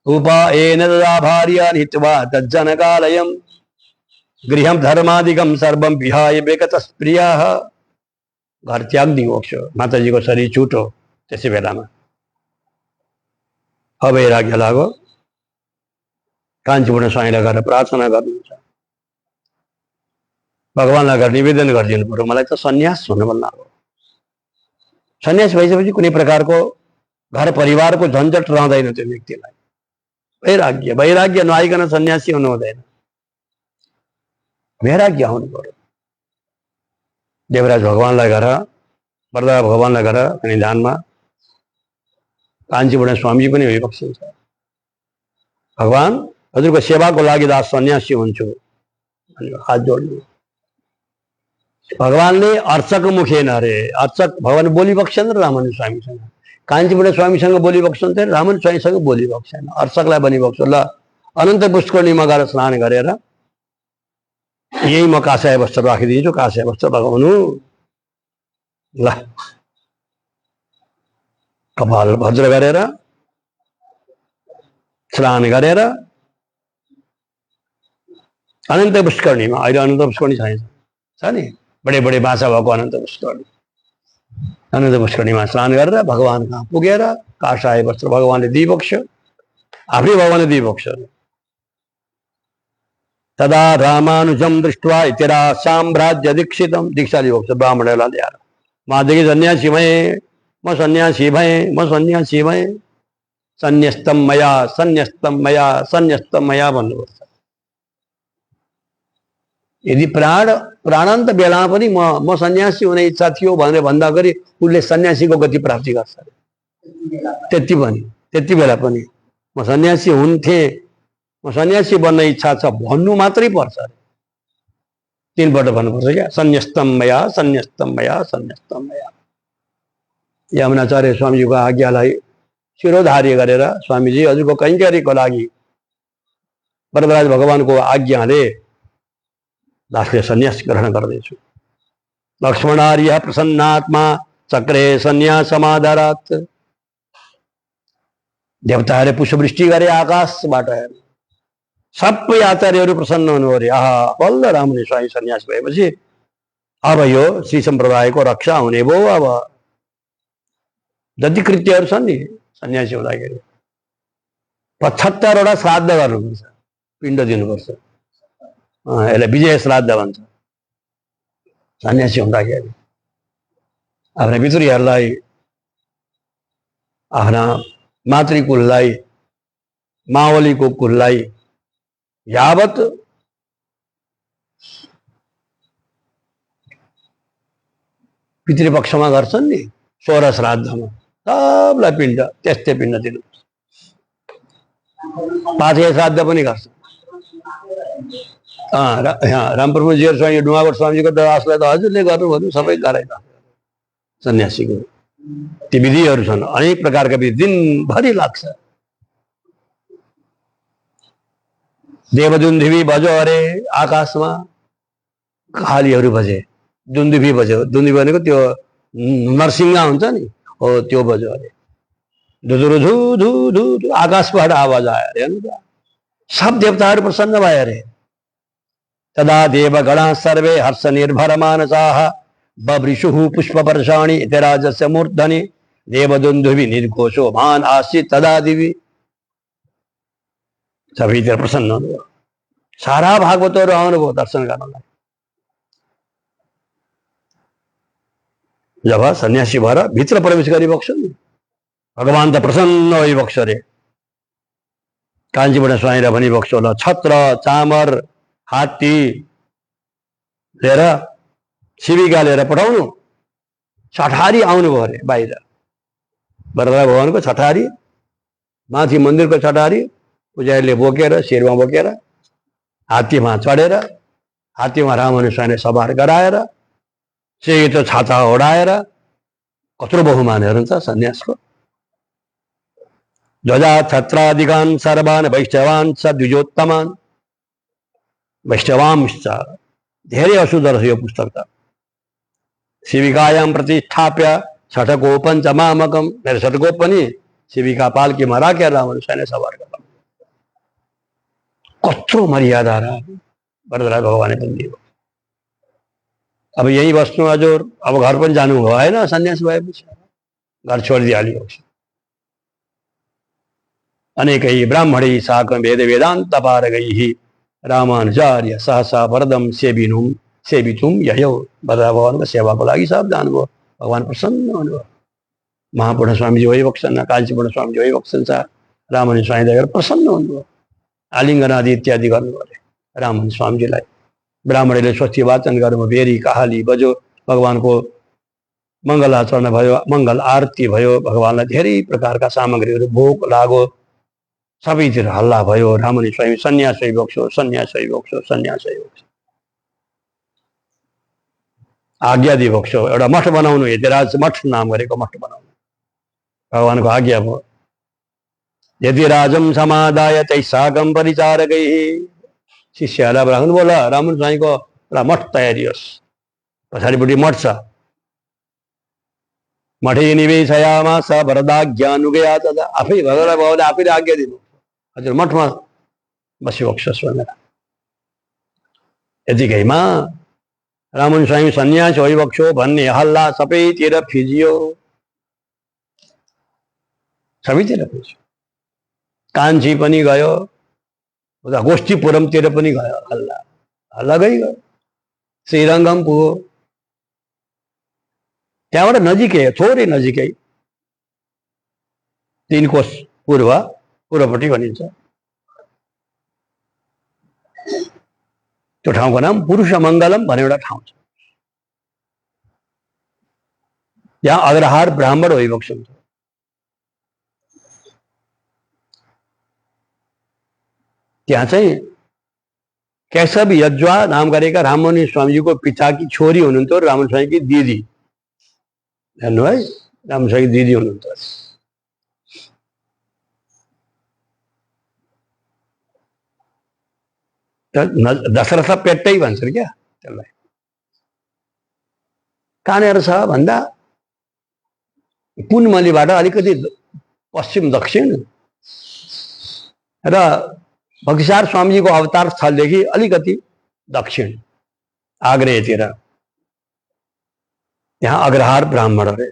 उपायेन तदा भार्य हित्वा तज्जनकालयम् गृहं धर्मादिकं सर्वं विहाय विगतः प्रियः। घर त्याग दिनुभएको छ, माताजीको शरीर छुटो त्यसै बेलामा। अवैराग्य लाग्यो, काञ्चीपुर स्वामीलाई गएर प्रार्थना गर्नुहुन्छ, भगवानलाई गएर निवेदन गरिदिनु पर्यो, मलाई त सन्यास हुन मन लाग्यो। सन्यास भइसकेपछि कुनै प्रकारको घर परिवारको झन्झट रहँदैन त्यो व्यक्तिलाई। वैराग्य नआइकन सन्यासी हुनु हुँदैन, वैराग्य आउनु पर्यो। देवराज भगवानलाई गएर, वरदा भगवानलाई गएर अनि ध्यानमा काञ्चीपुर स्वामीजी पनि भइबक्सिन्छ। भगवान हजुरको सेवाको लागि दास सन्यासी हुन्छु भनेर हात जोड्नु। भगवानले अर्चक मुखेन अरे, अर्चक भगवान बोलिबक्छन् र रामन स्वामीसँग, काञ्चीपुर स्वामीसँग बोलिबक्छन्, रामन स्वामीसँग बोलिबक्छन्, अर्चकलाई भनिबक्छ ल अनन्त पुष्करणीमा गएर स्नान गरेर यही म कासाय वस्त्र राखिदिन्छु, कासाय वस्त्र लगाउनु ल। कपाल भद्र गरेर स्नान गरेर अनन्त पुष्करणीमा, अहिले अनन्त पुष्करणी छ नि, बडे बडे बाछा भएको अनन्त पुष्करणी, अनन्त पुष्करणीमा स्नान गरेर भगवान कहाँ पुगेर कासाय वस्त्र भगवानले दिइबक्स्यो, आफै भगवानले दिइबक्स्यो। तदा रामानुजम दृष्ट्वा इतिरा साम्राज्य दीक्षितम, दीक्षा दिइबक्स्यो ब्राह्मणलाई ल्याएर। मादेखि सन्यासी भएँ, म सन्यासी भएँ, म सन्यासी भएँ, सन्यस्तम मया सन्यस्तम मया सन्यस्तम मया भन्नुपर्छ। यदि प्राणान्त बेलामा पनि म सन्यासी हुने इच्छा थियो भनेर भन्दाखेरि उसले सन्यासीको गति प्राप्ति गर्छ। त्यति बेला पनि म सन्यासी हुन्थे, म सन्यासी बन्न इच्छा छ भन्नु मात्रै पर्छ। 3 पल्ट भन्नुपर्छ क्या, सन्यस्तम मया सन्यस्तम मया सन्यस्तम मया। यमुनाचार्य स्वामीजीको आज्ञालाई शिरोधार्य गरेर स्वामीजी हजुरको कैङ्कर्यको लागि वरदराज भगवानको आज्ञाले दासले सन्यास ग्रहण गर्दैछु। लक्ष्मणार्य प्रसन्नात्मा चक्रे सन्यासमादरात्, देवताहरूले पुष्पवृष्टि गरे आकाशबाट, सबै आचार्यहरू प्रसन्न हुनु अरे। आहा, बल्ल रामले स्वामी सन्यास भएपछि अब यो श्री सम्प्रदायको रक्षा हुने भयो। अब जति कृत्यहरू छन् नि सन्यासी हुँदाखेरि 75 वटा श्राद्ध गर्नुपर्छ, पिण्ड दिनुपर्छ, यसलाई विजय श्राद्ध भन्छ। सन्यासी हुँदाखेरि आफ्ना पितृहरूलाई, आफ्ना मातृकुललाई, मावलीको कुललाई यावत पितृपक्षमा गर्छन् नि 16 श्राद्धमा, सबलाई पिण्ड, त्यस्तै पिण्ड दिनुपर्छ। 5 श्राद्ध पनि गर्छ। रामप्रभुजीहरू स्वामी डुमावर स्वामीजीको दासलाई त हजुरले गर्नुभयो, सबै गराइ सन्यासीको ती विधिहरू छन्, अनेक प्रकारका विधि, दिनभरि लाग्छ। देवदुन्धुवी बजो अरे आकाशमा, कालीहरू बजे, दुन्दुभी बज्यो। दुन्दुभी भनेको त्यो नरसिंह हुन्छ नि, हो त्यो बज्यो अरे। धुधुरु धु धु धु धु आकाशबाट आवाज आयो अरे। हेर्नु त, सब देवताहरू प्रसन्न भए अरे। तदा देवगणा सर्वे हर्ष निर्भर मानसाः बभृशुः पुष्पवर्षाणि इतराजस्य मूर्धनि देवदुन्दुभी निर्घोषो मान आसीत् तदा दिवि। सबै प्रसन्न हुनुभयो, सारा भागवतहरू आउनुभयो दर्शन गर्नलाई। जब सन्यासी भएर भित्र प्रवेश गरिबक्स्यो नि, भगवान त प्रसन्न भइबक्स्यो अरे। कान्छीबाट स्वामीलाई भनिबक्स्यो, ल छत्र चामर हात्ती लिएर, शिविका लिएर पठाउनु। छठारी आउनुभयो अरे बाहिर, वरदराज भगवानको छठारी, माथि मन्दिरको छठारी पुजारीले बोकेर, शिरमा बोकेर, हात्तीमा चढेर, हात्तीमा रामानुज स्वामीले सवार गराएर, सेतो छाता ओढाएर, कत्रो बहुमान हेर्नुहुन्छ सन्यासको। ध्वजा छत्रादिगान् सर्वान् वैष्णवान् स द्विजोत्तमान्, वैष्णवांश्च, धेरै अशुद्ध रहेछ यो पुस्तक त। शिविकायां प्रतिष्ठाप्य छठकोपं च मामकम्, मेरो छठकोप पनि शिविका पाल्कीमा राखेर रामानुज स्वामीले सवार गर्नु। कत्रो मर्यादा र वरदराज भगवानले पनि दियो। अब यही बस्नु हजुर, अब घर पनि जानु भयो होइन, सन्यास भएपछि घर छोडिदिइहाल्यो। अनेकै ब्राह्मणै साकं वेद वेदान्त पारगैः रामानुजार्य सहसा वरदम सेवितुम ययौ। वरदराज भगवानको सेवाको लागि सब जानुभयो, भगवान प्रसन्न हुनुभयो। महापूर्ण स्वामीजी भइबक्छन्, कान्छीपूर्ण स्वामीजी भइबक्छन्, रामानुज स्वामी देवर प्रसन्न हुनुभयो। आलिङ्गन आदि इत्यादि गर्नुभयो अरे रामानुज स्वामीजीलाई। ब्राह्मणले स्वस्ति वाचन गर्नुभयो, बेरी कहाली बज्यो, भगवानको मङ्गलाचरण भयो, मङ्गल आरती भयो, भगवानलाई धेरै प्रकारका सामग्रीहरू भोग लाग्यो, सबैतिर हल्ला भयो। रामानुज स्वामी सन्यास भइबक्स्यो, सन्यास भइबक्स्यो, सन्यास भइबक्स्यो। आज्ञा दिइबक्स्यो, एउटा मठ बनाउनु, यतिराज मठ नाम गरेको मठ बनाउनु, भगवानको आज्ञा भयो। यतिराजम समादाय तैसागम परिचारकै, शिष्यहरूलाई राख्नु बोला रामानुज स्वामीको एउटा मठ तयारी होस्। पछाडिपट्टि मठ छ। मठे निवेशयामास वरदाज्ञानुगया तदा। आफै भगवान् बाबुले आफैले आज्ञा दिनु, हजुर मठमा बसिबक्सोस् भनेर। यतिकैमा रामुन स्वामी सन्यास होइबक्सो भन्ने हल्ला सबैतिर फिजियो, सबैतिर फिजियो। कान्छी पनि गयो, उता गोष्ठीपुरमतिर पनि गयो, हल्ला हल्ला गइगयो। श्रीरङ्गम पुग्यो, त्यहाँबाट नजिकै, थोरै नजिकै 3 कोस पूर्वपट्टि भनिन्छ। त्यो ठाउँको नाम पुरुषमङ्गलम भन्ने एउटा ठाउँ छ। यहाँ अग्रहार ब्राह्मण होइबक्सन्छ। त्यहाँ चाहिँ केशव यज्वा नाम गरेका राममुनि स्वामीजीको पिताकी छोरी हुनुहुन्थ्यो, राममुनि स्वामीकी दिदी। हेर्नु है, राममुनि स्वामीकी दिदी हुनुहुन्थ्यो। दशरथ पेट्टै भन्छन् क्या त्यसलाई। कहाँनिर छ भन्दा पुनमलीबाट अलिकति पश्चिम दक्षिण र भक्तिसार स्वामीजीको अवतार स्थलदेखि अलिकति दक्षिण आग्नेयतिर यहाँ अग्रहार ब्राह्मण अरे।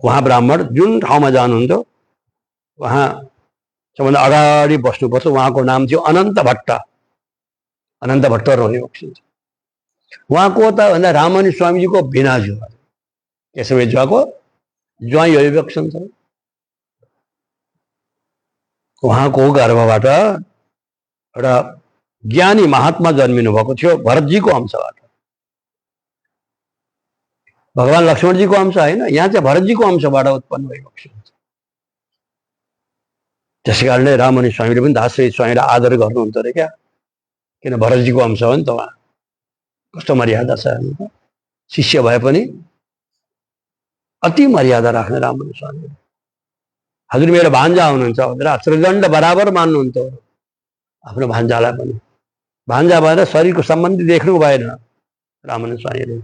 उहाँ ब्राह्मण जुन ठाउँमा जानुहुन्थ्यो उहाँ सबभन्दा अगाडि बस्नुपर्छ। उहाँको नाम थियो अनन्त भट्ट। अनन्त भट्ट रोहिबक्सिन्छ। उहाँको त भन्दा राममुनि स्वामीजीको भिनाजु केशव यज्वाको ज्वाइँ होइबक्सिन्छ। उहाँको गर्भबाट एउटा ज्ञानी महात्मा जन्मिनु भएको थियो, भरतजीको अंशबाट। भगवान लक्ष्मणजीको अंश होइन, यहाँ चाहिँ भरतजीको अंशबाट उत्पन्न भइबक्सिन्छ। त्यसै कारणले राममुनि स्वामीले पनि दासरी स्वामीलाई आदर गर्नुहुन्छ अरे क्या, किन भरतजीको अंश हो नि त उहाँ। कस्तो मर्यादा छ, शिष्य भए पनि अति मर्यादा राख्ने राममुनि स्वामी। हजुर मेरो भान्जा हुनुहुन्छ भनेर त्रिदण्ड बराबर मान्नुहुन्थ्यो आफ्नो भान्जालाई पनि। भान्जा भएर शरीरको सम्बन्धी देख्नु भएन राममुनि स्वामीले।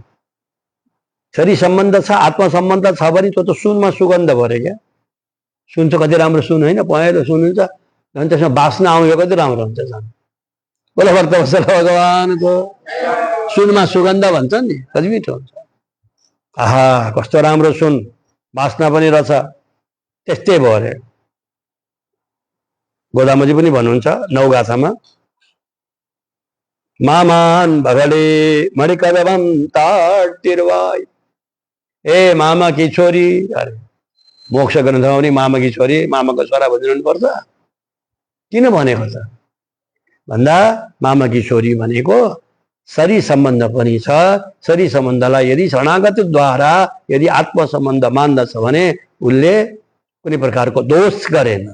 शरीर सम्बन्ध छ, आत्मा सम्बन्ध छ भने त्यो त सुनमा सुगन्ध भरे क्या। सुन त कति राम्रो सुन होइन, पहेँलो सुन हुन्छ, झन् त्यसमा बास्ना आउँयो कति राम्रो हुन्छ झन्। बोला भक्त वत्सल भगवानको सुनमा सुगन्ध भन्छ नि, कति मिठो हुन्छ। आहा कस्तो राम्रो सुन, बास्ना पनि रहेछ। त्यस्तै भयो अरे। गोदामजी पनि भन्नुहुन्छ नौगाथामा, मामान भगले मणिकदम ताटिरवाई। ए मामा की छोरी, अरे मोक्ष ग्रन्थमा पनि मामा की छोरी, मामाको छोरा भनिरहनु पर्छ। किन भनेको त भन्दा मामा की छोरी भनेको शरीर सम्बन्ध पनि छ। शरीर सम्बन्धलाई यदि शरणागतिद्वारा यदि आत्म सम्बन्ध मान्दछ भने उसले कुनै प्रकारको दोष गरेन,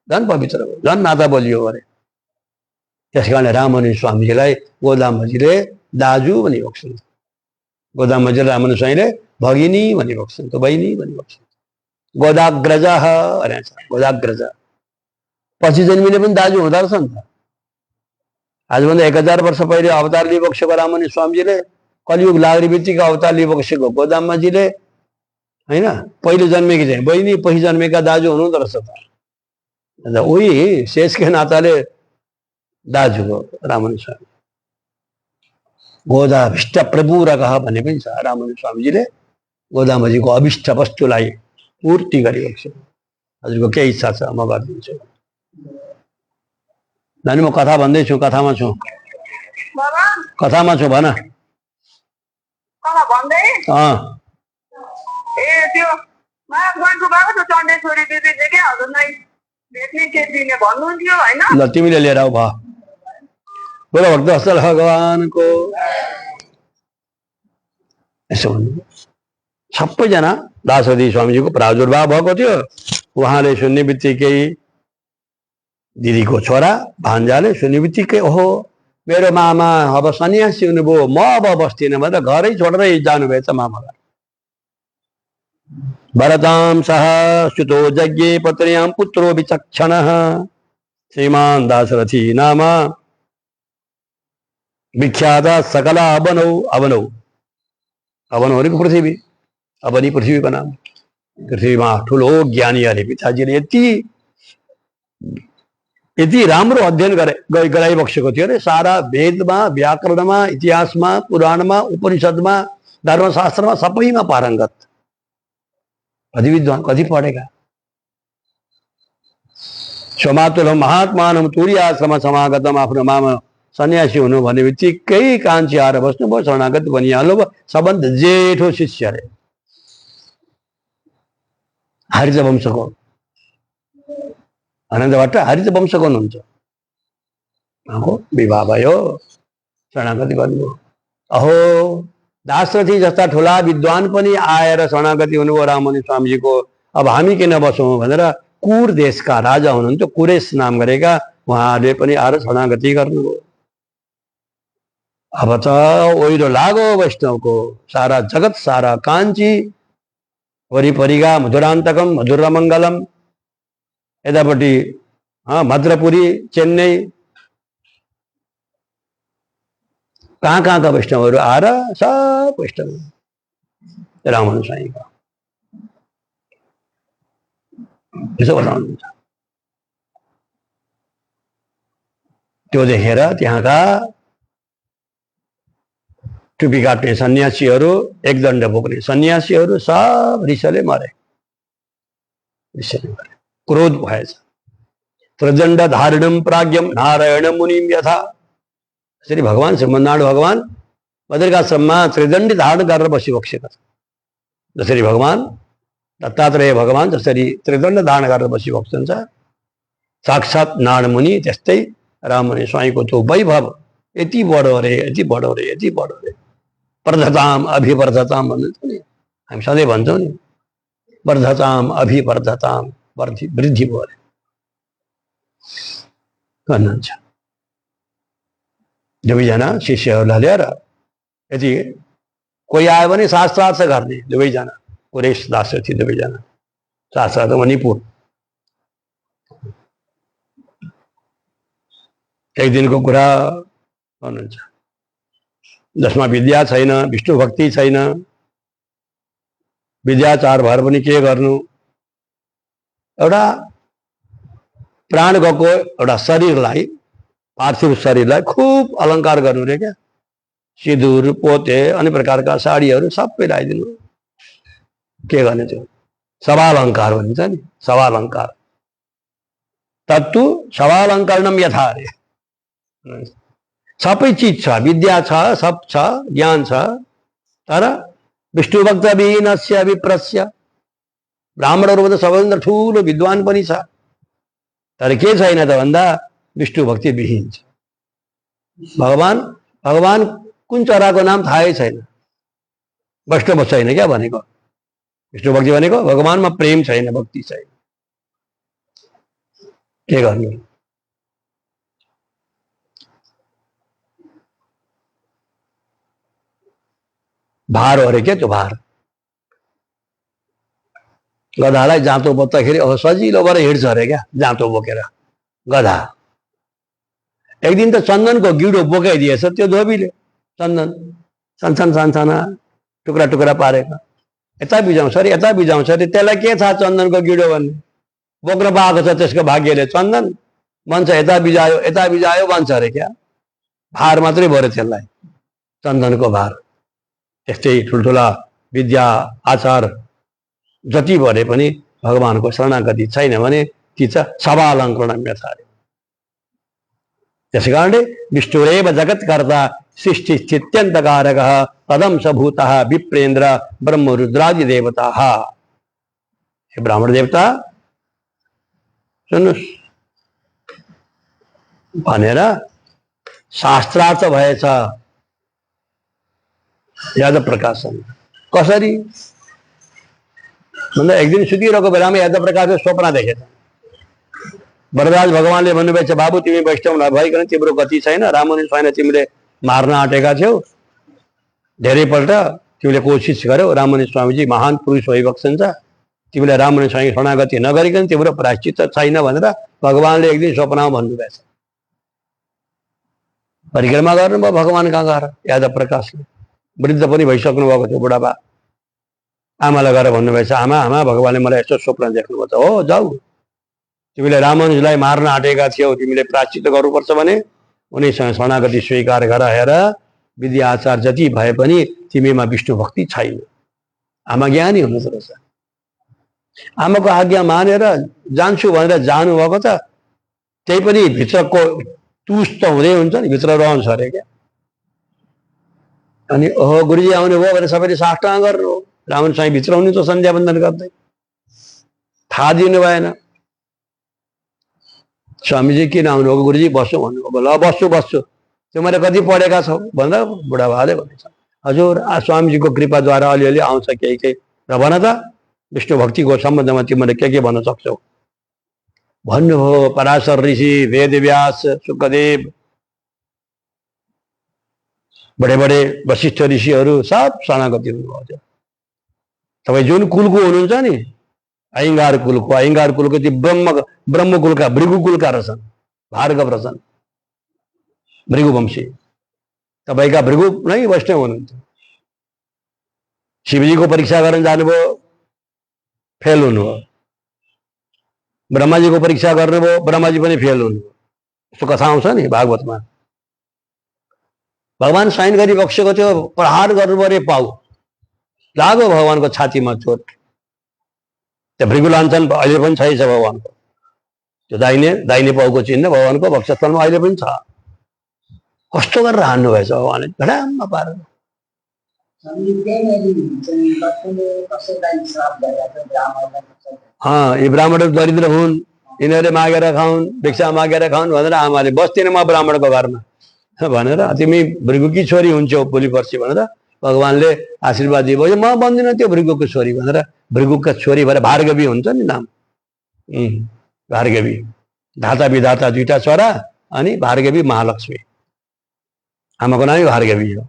झन् पवित्र भयो, झन् नाता बलियो अरे। त्यस कारणले राममुनि स्वामीजीलाई गोदामजीले दाजु भनिबक्छन्। गोदामजीले राममुनि स्वामीले भगिनी भनिबक्छन्, त बहिनी भनिबक्छन्। गोदाग्रज अरे, गोदाग्रज पछि जन्मिने पनि दाजु हुँदो रहेछ नि त। आजभन्दा 1000 वर्ष पहिले अवतार लिइबक्सेको राममुनि स्वामीजीले कलियुग लाग्ने बित्तिकै अवतार लिइबक्सेको गोदामजीले होइन, पहिले जन्मेकी चाहिँ बहिनी, पछि जन्मेका दाजु हुनुहुँदो रहेछ त। उही शेषकै नाताले दाजु हो राममुनि स्वामी। गोदाभिष्ट प्रपूरकः भन्ने पनि छ। राममुनि स्वामीजीले गोदामजीको अभिष्ट वस्तुलाई पूर्ति गरिबक्स्यो। हजुरको के इच्छा छ म गरिदिन्छु। नानी म कथा भन्दैछु, कथामा छु, कथामा छु, भन। ल तिमीले लिएर आऊ भयो। बोलो भक्त वत्सल भगवानको। यसो भन्नु, सबैजना दासरी स्वामीजीको प्रादुर्भाव भएको थियो। उहाँले सुन्ने बित्तिकै दिदीको छोरा भान्जाले सुन्ने बित्तिकै ओहो मेरो मामा अब सन्यासी हुनुभयो, म अब बस्दिनँ भनेर घरै छोडेरै जानुभएछ मामालाई। भरतां सह सुतो यज्ञे पत्न्यां पुत्रो विचक्षणः श्रीमान दाशरथी नाम विख्याता सकला अवनौ अवनौ अवन भनेको पृथ्वी, अवनी पृथ्वीको नाम। पृथ्वीमा ठुलो ज्ञानी अरे पिताजीले यति राम्रो अध्ययन गराइबक्सेको थियो अरे। सारा वेदमा, व्याकरणमा, इतिहासमा, पुराणमा, उपनिषदमा, धर्मशास्त्रमा सबैमा पारङ्गत। कति विद्वान, कति पढेका। स्वमातुल महात्मानम तुर्याश्रम समागतम, आफ्नो मामा सन्यासी हुनु भन्ने बित्तिकै कान्छी आएर बस्नुभयो, शरणागत बनिहाल्नु भयो। सबभन्दा जेठो शिष्य अरे, हरिज वंशको आनन्द भट्ट हरिज वंशको हुनुहुन्छ। उहाँको विवाह भयो, शरणागति गर्नुभयो। अहो, दाशरथी जस्ता ठुला विद्वान पनि आएर शरणागति हुनुभयो राममुनि स्वामीजीको। अब हामी किन बसौँ भनेर कुर देशका राजा हुनुहुन्थ्यो, कुरेश नाम गरेका, उहाँहरूले पनि आएर शरणागति गर्नुभयो। अब त ओहिरो लागो वैष्णवको। सारा जगत, सारा काञ्ची वरिपरिका मधुरान्तकम, मधुरमङ्गलम, यतापट्टि मद्रपुरी, चेन्नई, कहाँ कहाँका वैष्णवहरू आएर सब वैष्णव राममुनि स्वामीका यसो बताउनुहुन्छ। त्यो देखेर त्यहाँका टुपी काट्ने सन्यासीहरू, एकदण्ड बोक्ने सन्यासीहरू सब रिसले मरे, क्रोध भएछ। त्रिदण्ड धारणम प्राज्ञम नारायण मुनिम यथा। यसरी भगवान श्रीमन्नारायण भगवान बद्रिकाश्रममा त्रिदण्डी धारण गरेर बसिबक्सेका छन्। जसरी भगवान दत्तात्रेय भगवान जसरी त्रिदण्ड धारण गरेर बसिबक्सन्छ, साक्षात नारायण मुनि त्यस्तै राममुनि स्वामीको त्यो वैभव यति बढो अरे, यति बढो अरे, यति बढो अरे। वर्धताम अभिवर्धताम भन्नुहुन्छ नि, हामी सधैँ भन्छौँ नि, वर्धताम अभिवर्धताम, वृद्धि भयो अरे भन्नुहुन्छ। दुवैजना शिष्यहरूलाई लिएर यदि कोही आयो भने शास्त्रार्थ गर्ने, दुवैजना कुरेश दाशरथी दुवैजना शास्त्रार्थमा निपुण। एक दिनको कुरा भन्नुहुन्छ, जसमा विद्या छैन, विष्णु भक्ति छैन, विद्याचार भएर पनि के गर्नु। एउटा प्राण गएको एउटा शरीरलाई, पार्थिव शरीरलाई खुब अलङ्कार गर्नु रे क्या। सिन्दुर, पोते, अन्य प्रकारका साडीहरू सबै लगाइदिनु। के गर्ने त्यो सवालङ्कार भनिन्छ नि, सवालङ्कार। तत्तु सवालङ्करणम यथा अरे। सबै चिज छ, विद्या छ, सब छ, ज्ञान छ, तर विष्णुभक्त विहीनस्य विप्रस्य, ब्राह्मणहरूभन्दा सबैभन्दा ठुलो विद्वान पनि छ, तर के छैन त भन्दा विष्णु भक्ति विहीन छ। भगवान कुन चराको नाम थाहै छैन। वैष्णव छैन क्या भनेको। विष्णु भक्ति भनेको भगवानमा प्रेम छैन, भक्ति छैन, के गर्नु। भार हो अरे क्या त्यो भार। गधालाई जाँतो बोक्दाखेरि अब सजिलो भएर हिँड्छ अरे क्या, जाँतो बोकेर गधा। एक दिन त चन्दनको गिडो बोकाइदिएछ त्यो धोबीले। चन्दन सानसाना टुक्रा टुक्रा पारेको, यता बिजाउँछ अरे, यता बिजाउँछ अरे। त्यसलाई के थाहा चन्दनको गिडो भन्ने। बोक्न पाएको छ त्यसको भाग्यले, चन्दन भन्छ यता बिजायो भन्छ अरे क्या। भार मात्रै भयो त्यसलाई, चन्दनको भार। त्यस्तै ठुल्ठुला विद्या आचार जति भरे पनि भगवानको शरणागति छैन भने ती चाहिँ सवालङ्करणम यथा अरे। त्यसै कारणले विष्णुरेव जगत्कर्ता सृष्टि स्थित्यन्तकारकः तदंशभूतः विप्रेन्द्र ब्रह्म रुद्रादि देवताः। हे ब्राह्मण देवता सुन्नुहोस् भनेर शास्त्रार्थ भएछ याद प्रकाशन। कसरी भन्दा एक दिन सुतिरहेको बेलामा याद प्रकाशले स्वप्न देखेछ। वरदाज भगवानले भन्नुभएछ, बाबु तिमी वैष्णव नभइकन तिम्रो गति छैन, राममुनि स्वामीलाई तिमीले मार्न आँटेका छेउ। धेरैपल्ट तिमीले कोसिस गर्यौ, राममुनि स्वामीजी महान पुरुष भइबक्सन्छ, तिमीले राममुनि स्वामी शरणागति नगरिकन तिम्रो प्रायश्चित छैन भनेर भगवानले एक दिन स्वप्नमा भन्नुभएछ। परिक्रमा गर्नुभयो भगवान कहाँ गएर यादव प्रकाशले। वृद्ध पनि भइसक्नु भएको थियो बुढाबा। आमालाई गएर भन्नुभएछ, आमा आमा भगवानले मलाई यस्तो स्वप्न देख्नुभयो त। हो जाऊ, तिमीले रामानुजलाई मार्न आँटेका थियौ, तिमीले प्रायश्चित गर्नुपर्छ भने उनीसँग शरणागति स्वीकार गर। हेर विधि आचार जति भए पनि तिमीमा विष्णु भक्ति छैन। आमा ज्ञानी हुनुहुन्छ रहेछ। आमाको आज्ञा मानेर जान्छु भनेर जानुभएको त त्यही पनि भित्रको तुस त हुँदै हुन्छ नि, भित्र रहन्छ अरे क्या। अनि ओहो गुरुजी आउनुभयो भनेर सबैले साष्टाङ्ग गर्नु हो। रावण स्वामी भित्र हुनु त सन्ध्या बन्दन गर्दै थाहा दिनु भएन। स्वामीजी किन आउनुभएको? गुरुजी बस्छु भन्नुभयो। ल बस्छु बस्छु, त्यो मैले कति पढेका छौ भनेर बुढाबाले भनेछ। हजुर स्वामीजीको कृपाद्वारा अलिअलि आउँछ केही केही। र भन त विष्णु भक्तिको सम्बन्धमा तिमीले के भन्न सक्छौ भन्नुभयो। पराशर ऋषि, वेदव्यास, सुखदेव, बडे बडे वशिष्ठ ऋषिहरू सब शरणागति हुनुभएको थियो। तपाईँ जुन कुलको हुनुहुन्छ नि, अयंगार कुलको ती ब्रह्म कुलका भृगु कुलका रहेछन्, भार्गव रहेछन्, भृगुवंशी। तपाईँका भृगु नै वैष्णव हुनुहुन्थ्यो। शिवजीको परीक्षा गर्न जानुभयो, फेल हुनुभयो। ब्रह्माजीको परीक्षा गर्नुभयो, ब्रह्माजी पनि फेल हुनुभयो। यस्तो कथा आउँछ नि भागवतमा। भगवान साइन गरी बक्सेको थियो, प्रहार गर्नुभयो अरे पाउ लाग्यो भगवानको छातीमा चोट। त्यो भृगु लान्छन् अहिले पनि छैछ भगवानको। त्यो दाहिने पाउको चिन्ह भगवानको वक्षस्थलमा अहिले पनि छ। कस्तो गरेर हान्नु भएछ भगवानले, धडाममा पारेर। यी ब्राह्मणहरू दरिद्र हुन्, यिनीहरूले मागेर खाउन्, भिक्षा मागेर खाउन् भनेर आमाले बस्दिनँ म ब्राह्मणको घरमा भनेर, तिमी भृगुकी छोरी हुन्छौ भोलि पर्सि भनेर भगवानले आशीर्वाद दिनुभयो। म बन्दिनँ त्यो भृगुको छोरी भनेर, भृगुका छोरी भएर भार्गवी हुन्छ नि नाम। भार्गवी, धाता विधाता दुईटा छोरा, अनि भार्गवी महालक्ष्मी। आमाको नामै भार्गवी हो।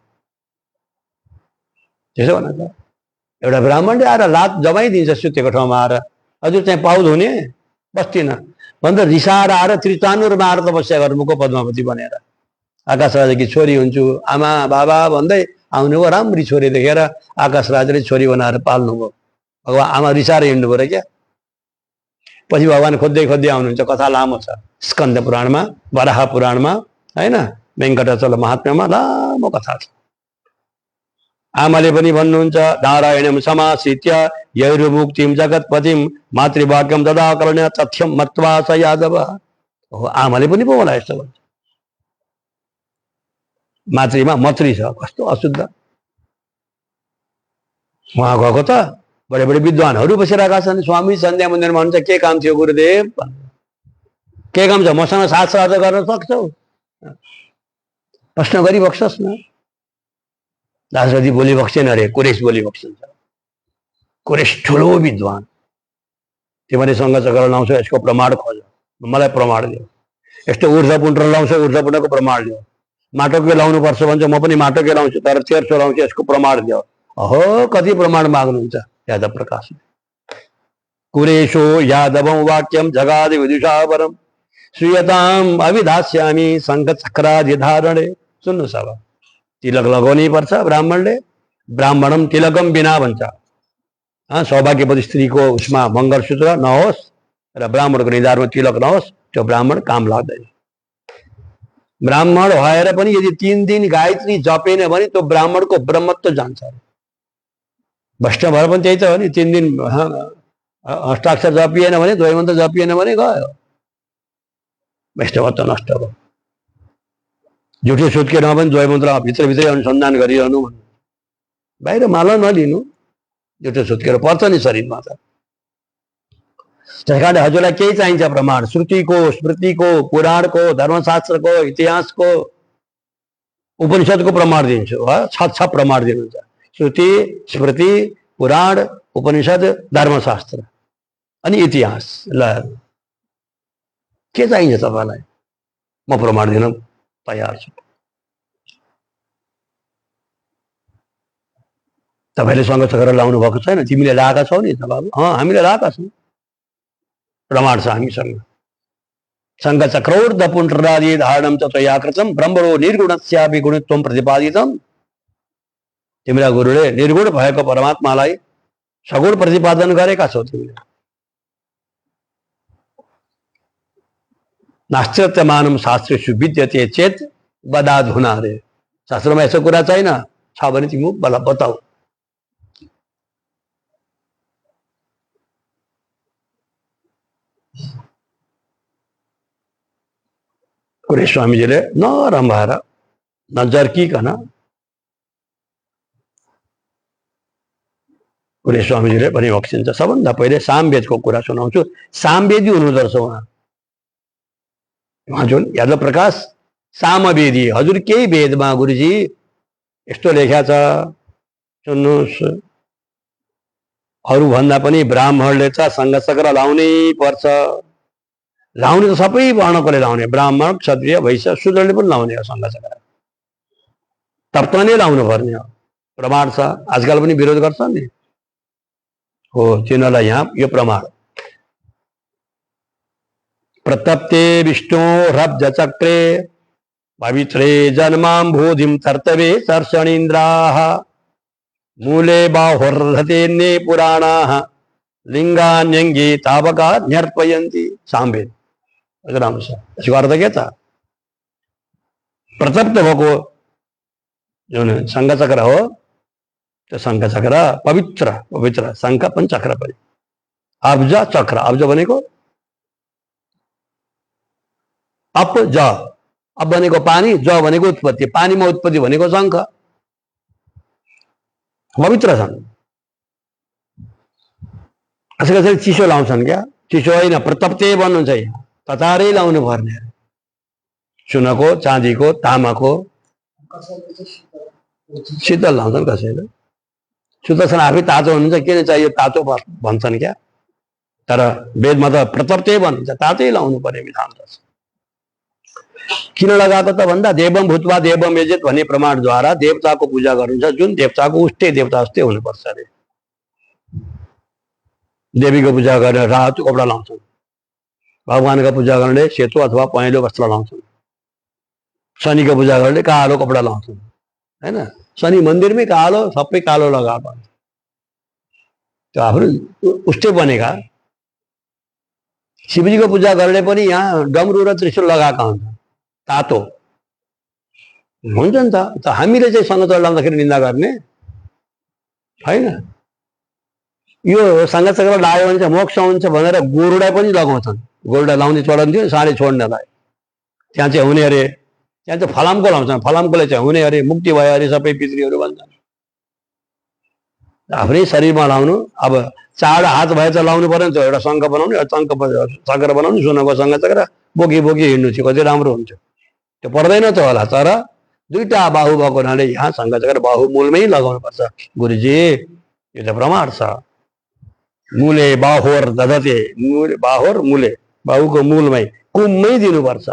त्यसो भन त एउटा ब्राह्मणले आएर लात जमाइदिन्छ सुतेको ठाउँमा आएर, हजुर चाहिँ पाउ धुने बस्दिनँ भनेर रिसाएर आएर त्रिचानुरमा आएर तपस्या गर्नुको पद्मावती बनेर। आकाश राजाकी छोरी हुन्छु आमा बाबा भन्दै आउनुभयो। राम्री छोरी देखेर आकाश राजाले छोरी बनाएर पाल्नुभयो। भगवान आमा रिसाएर हिँड्नुभयो र क्या। पछि भगवान खोज्दै खोज्दै आउनुहुन्छ। कथा लामो छ, स्कन्द पुराणमा, वराह पुराणमा, होइन, वेङ्कटाचल महात्म्यमा लामो कथा छ। आमाले पनि भन्नुहुन्छ, नारायणम समाश्रित्य यैरुमुक्तिम जगतपतिम मातृवाक्यम ददाकर्ण्य तथ्यम मत्वा स यादव। हो आमाले पनि पो मलाई यस्तो भन्छ। मातृमा मत्री छ, कस्तो अशुद्ध। उहाँ गएको त बडे बडे विद्वानहरू बसिरहेका छन्। स्वामी सन्ध्या मन्दिरमा हुन्छ, के काम थियो गुरुदेव? के काम छ? मसँग शास्त्रार्थ गर्न सक्छौ? प्रश्न गरी बक्सस् न। दासरथी बोली बक्सेन अरे, कुरेश बोली बक्सिन्छ। कुरेश ठुलो विद्वान। तिमीले सँग चक्र लाउँछौ, यसको प्रमाण खोज, मलाई प्रमाण दियो। यस्तो ऊर्ध्वपुण्ड लाउँछ, ऊर्ध्वपुण्डको प्रमाण दियो। माटोकै लाउनु पर्छ भन्छ, म पनि माटोकै लाउँछु, तर तेर्सो लाउँछु, यसको प्रमाण दियो। अहो कति प्रमाण माग्नुहुन्छ यादव प्रकाशले। कुरेशो यादवं वाक्यम जगादि विदुषावरम श्रूयताम अभिधास्यामी शंख चक्रादि धारणे। सुन्नु सब, तिलक लगाउनै पर्छ ब्राह्मणले। ब्राह्मणम तिलकम बिना भन्छ। सौभाग्यवती स्त्रीको उसमा मङ्गलसूत्र नहोस् र ब्राह्मणको निधारमा तिलक नहोस्, त्यो ब्राह्मण काम लाग्दैन। ब्राह्मण भएर पनि यदि 3 दिन गायत्री जपेन भने त्यो ब्राह्मणको ब्रह्मत्व जान्छ। वैष्णव भएर पनि त्यही त हो नि, 3 दिन अष्टाक्षर जपिएन भने, द्वैमन्त्र जपिएन भने गयो, वैष्णवत्व नष्ट भयो। झुठो सुत्केमा पनि द्वैमन्त्र भित्रभित्रै अनुसन्धान गरिरहनु भन्नु, बाहिर माला नलिनु। झुठो सुत्केर पर्छ नि शरीरमा त। त्यस कारण हजुरलाई केही चाहिन्छ प्रमाण? श्रुतिको, स्मृतिको, पुराणको, धर्मशास्त्रको, इतिहासको, उपनिषदको प्रमाण दिन्छु। 6 प्रमाण दिनुहुन्छ। श्रुति, स्मृति, पुराण, उपनिषद, धर्मशास्त्र अनि इतिहास। ल के चाहिन्छ तपाईँलाई? म प्रमाण दिन तयार छु। तपाईँले सँग चक्र लाउनु भएको छैन? तिमीले लगाएका छौ नि त बाबु? हामीले लगाएका छौँ, प्रमाण छ हामीसँग। संघ चक्रौर्ध पुण्डरादि धारणम तत्रयाकृतम ब्रह्मरो निर्गुणस्यापि गुणत्वम प्रतिपादितम। तिम्रा गुरुले निर्गुण भएको परमात्मालाई सगुण प्रतिपादन गरेका छौ तिमीले। नास्त्यमानम शास्त्रेषु विद्यते चेत बदाद हुना रे। शास्त्रमा यसो कुरा छैन, छ भने तिमी बताऊ। कुरे स्वामीजीले नरम भएर नजर्किकन कुरे स्वामीजीले पनि बक्सिन्छ। सबभन्दा पहिले सामवेदको कुरा सुनाउँछु। सामवेदी हुनुहुँदो रहेछ उहाँ जुन यादव प्रकाश सामवेदी। हजुर केही वेदमा गुरुजी यस्तो लेख्या छ, सुन्नुहोस्, अरू भन्दा पनि ब्राह्मणले चाहिँ संघ चक्र लाउनै पर्छ। लाउने त सबै वर्णकोले लाउने, ब्राह्मण क्षत्रिय वैश्य शूद्रले पनि लाउने हो संघ चक्र। तब नै लाउनु पर्ने हो, प्रमाण छ। आजकल पनि विरोध गर्छ नि हो, तिनीहरूलाई यहाँ यो प्रमाण। प्रतप्ते विष्णु रब्ज चक्रे पवित्रे जन्मां भूधिम तर्तवे सर्षणीन्द्राः मूले बाहुर्धतेन्ये पुराणाः लिंगान्यंगे तावका न्यर्पयन्ति। सामवेद यसको अर्थ के त? प्रतप्त भएको जुन शङ्ख चक्र हो, त्यो शङ्ख चक्र पवित्र पवित्र, शङ्ख पनि चक्र पनि। अब्ज चक्र, अब्ज भनेको अप ज, अप भनेको पानी, ज भनेको उत्पत्ति, पानीमा उत्पत्ति भनेको शङ्ख, पवित्र छन्। कसैले चिसो लाउँछन् क्या? चिसो होइन, प्रतप्ते भन्नुहुन्छ यहाँ, ततारै लाउनु पर्ने। सुनको, चाँदीको, तामाको शीतल लाउँछन् कसैले। सुदर्शन आफै तातो हुनुहुन्छ, किन चाहियो तातो भन्छन् क्या? तर वेदमा त प्रतप्ते भन्छ, तातै लाउनु पर्ने विधान छ। किन लगाएको त भन्दा देवम भूतवा देवम यजेत भन्ने प्रमाणद्वारा देवताको पूजा गर्नुहुन्छ। जुन देवताको उष्टै देवता जस्तै हुनुपर्छ अरे। देवीको पूजा गरेर रातो कपडा लाउँछन्, भगवानको पूजा गर्ने सेतो अथवा पहेँलो वस्त्र लाउँछन्, शनिको पूजा गर्ने कालो कपडा लाउँछन् हैन। शनि मन्दिरमै कालो, सबै कालो लगाएको, त्यो आफ्नो उष्टै बनेका। शिवजीको पूजा गर्ने पनि यहाँ डमरू र त्रिशूल लगाएका हुन्छ, तातो हुन्छ नि त। हामीले चाहिँ सङ्घ चक्र लाउँदाखेरि निन्दा गर्ने होइन। यो सङ्घ चक्र लाग्यो भने चाहिँ मोक्ष हुन्छ भनेर गोरुडा पनि लगाउँछन्। गोरुडा लाउने चलन थियो साँढे छोड्नलाई, त्यहाँ चाहिँ हुने अरे। त्यहाँ चाहिँ फलामको लाउँछन्, फलामकोले चाहिँ हुने अरे, मुक्ति भयो अरे सबै पितृहरू भन्छन्। आफ्नै शरीरमा लाउनु। अब चाड हात भए चाहिँ लाउनु पऱ्यो नि त, एउटा शङ्ख बनाउने, शङ्ख चक्र बनाउने, सुनको शङ्ख चक्र बोकी बोकी हिँड्नु चाहिँ कति राम्रो हुन्थ्यो। त्यो पर्दैन त होला, तर दुईटा बाहु भएको हुनाले यहाँ शङ्ख चक्र बाहु मूलमै लगाउनु पर्छ। गुरुजी यो त प्रमाण छ। मूले बाहुर दधते, मूले बाहुर मूले, बाहुको मूलमै कुममै दिनुपर्छ।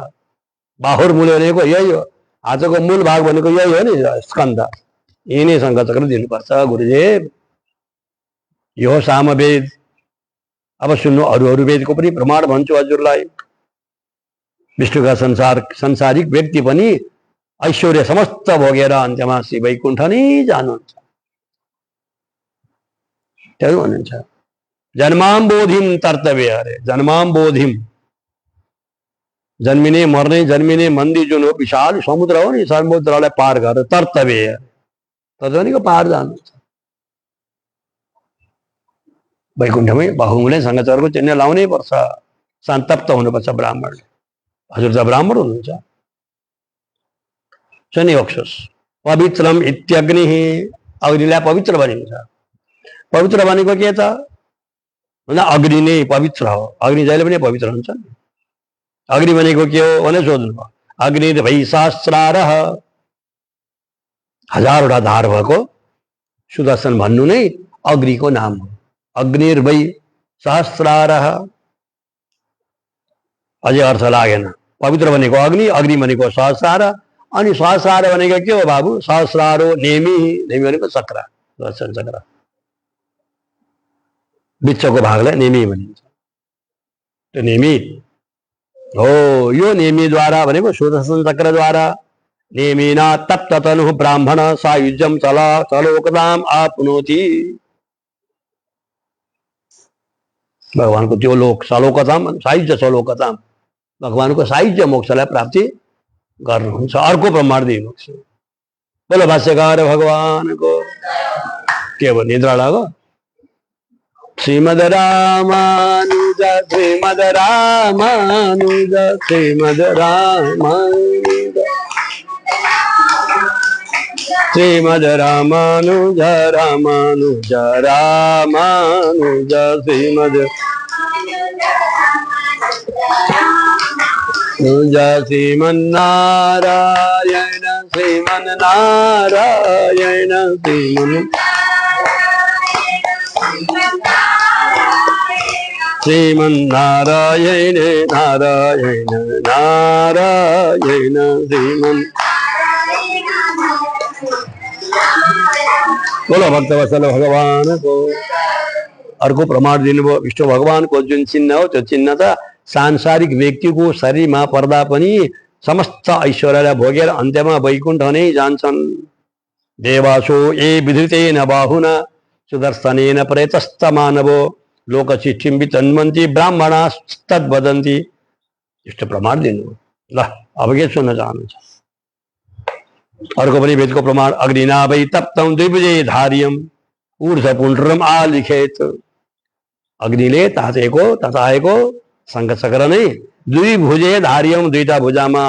बाहुर मूले भनेको यही हो, हातको मूल भाग भनेको यही हो नि, स्कन्द। यिनै शङ्ख चक्र दिनुपर्छ गुरुजी। यो सामवेद। अब सुन्नु, अरू वेदको पनि प्रमाण भन्छु हजुरलाई। विष्णुका संसारिक व्यक्ति पनि ऐश्वर्य समस्त भोगेर अन्त्यमा श्री वैकुण्ठ नै जानुहुन्छ। त्यो भन्नुहुन्छ जन्माम्बोधिम तर्तव्य अरे। जन्माम्बोधिम, जन्मिने मर्ने जन्मिने मन्दी जुन हो, विशाल समुद्र हो नि, समुद्रलाई पार गरेर तर्तव्य, भनेको पार जानुहुन्छ। वैकुण्ठमै बाहुमुले शङ्ख चक्रको चिन्ह लाउनै पर्छ। सन्तप्त हुनुपर्छ ब्राह्मणले। हजुर त ब्राह्मण हुनुहुन्छ। शनि बक्सोस् पवित्रम इत्यग्नि, अग्निलाई पवित्र भनिन्छ। पवित्र भनेको के त भन्दा अग्नि नै पवित्र हो। अग्नि जहिले पनि पवित्र हुन्छ। अग्नि भनेको के हो भने सोध्नु, अग्नि भई सहस्रारः, हजारवटा धार भएको सुदर्शन भन्नु नै अग्निको नाम हो। अग्निर्वै सहस्रारः, अझै अर्थ लागेन। पवित्र भनेको अग्नि, अग्नि भनेको सहस्रार, अनि सहस्रार भनेको के हो बाबु? सहस्रारो नेमी, नेमी भनेको चक्र, सुदर्शन चक्र। बिचको भागलाई नेमी भनिन्छ। त्यो नेमी हो यो नेमीद्वारा भनेको सुदर्शन चक्रद्वारा नेमिना तप्त तनु ब्राह्मण सायुज्यम चलोकताम आपनोति। भगवानको त्यो लोक सलोकताम सायुज्य चलोकताम, भगवानको सायुज्य मोक्षलाई प्राप्ति गर्नुहुन्छ। अर्को प्रमाण दिनुभएको छ। बोलो भाष्यकार भगवानको के भयो, निद्रा लाग्यो? श्रीमद रामानुज श्रीमद रामानुज श्रीमद रामानुज श्रीमद रामानुज रामानुज रामानुज श्रीमद श्रीमन्नारायण श्रीमन्नारायण श्रीमन्नारायण नारायण नारायण श्रीमन्। बोलो भक्तवत्सल भगवान को। अर्को प्रमाण दिनुभयो विष्णु भगवानको जुन चिन्ह हो त्यो चिन्ह त सांसारिक व्यक्तिको शरीरमा पर्दा पनि समस्त ऐश्वर्यलाई भोगेर अन्त्यमा वैकुण्ठ नै जान्छन्। देवासो ए विधृतेन बाहुना सुदर्शनेन प्रेतस्त मानवो लोकचिठ्ठीं वितन्वन्ति ब्राह्मणास्तद्वदन्ति। यस्तो प्रमाण दिनुभयो। ल अब के सुन्न चाहनुहुन्छ? अर्को पनि वेदको प्रमाण अग्निना वै तप्तं द्विभुजे धार्यम् ऊर्ध्वपुण्ड्रम् आलिखेत। अग्निले तताएको शङ्ख चक्र नै द्विभुजे धार्यम, दुईटा भुजामा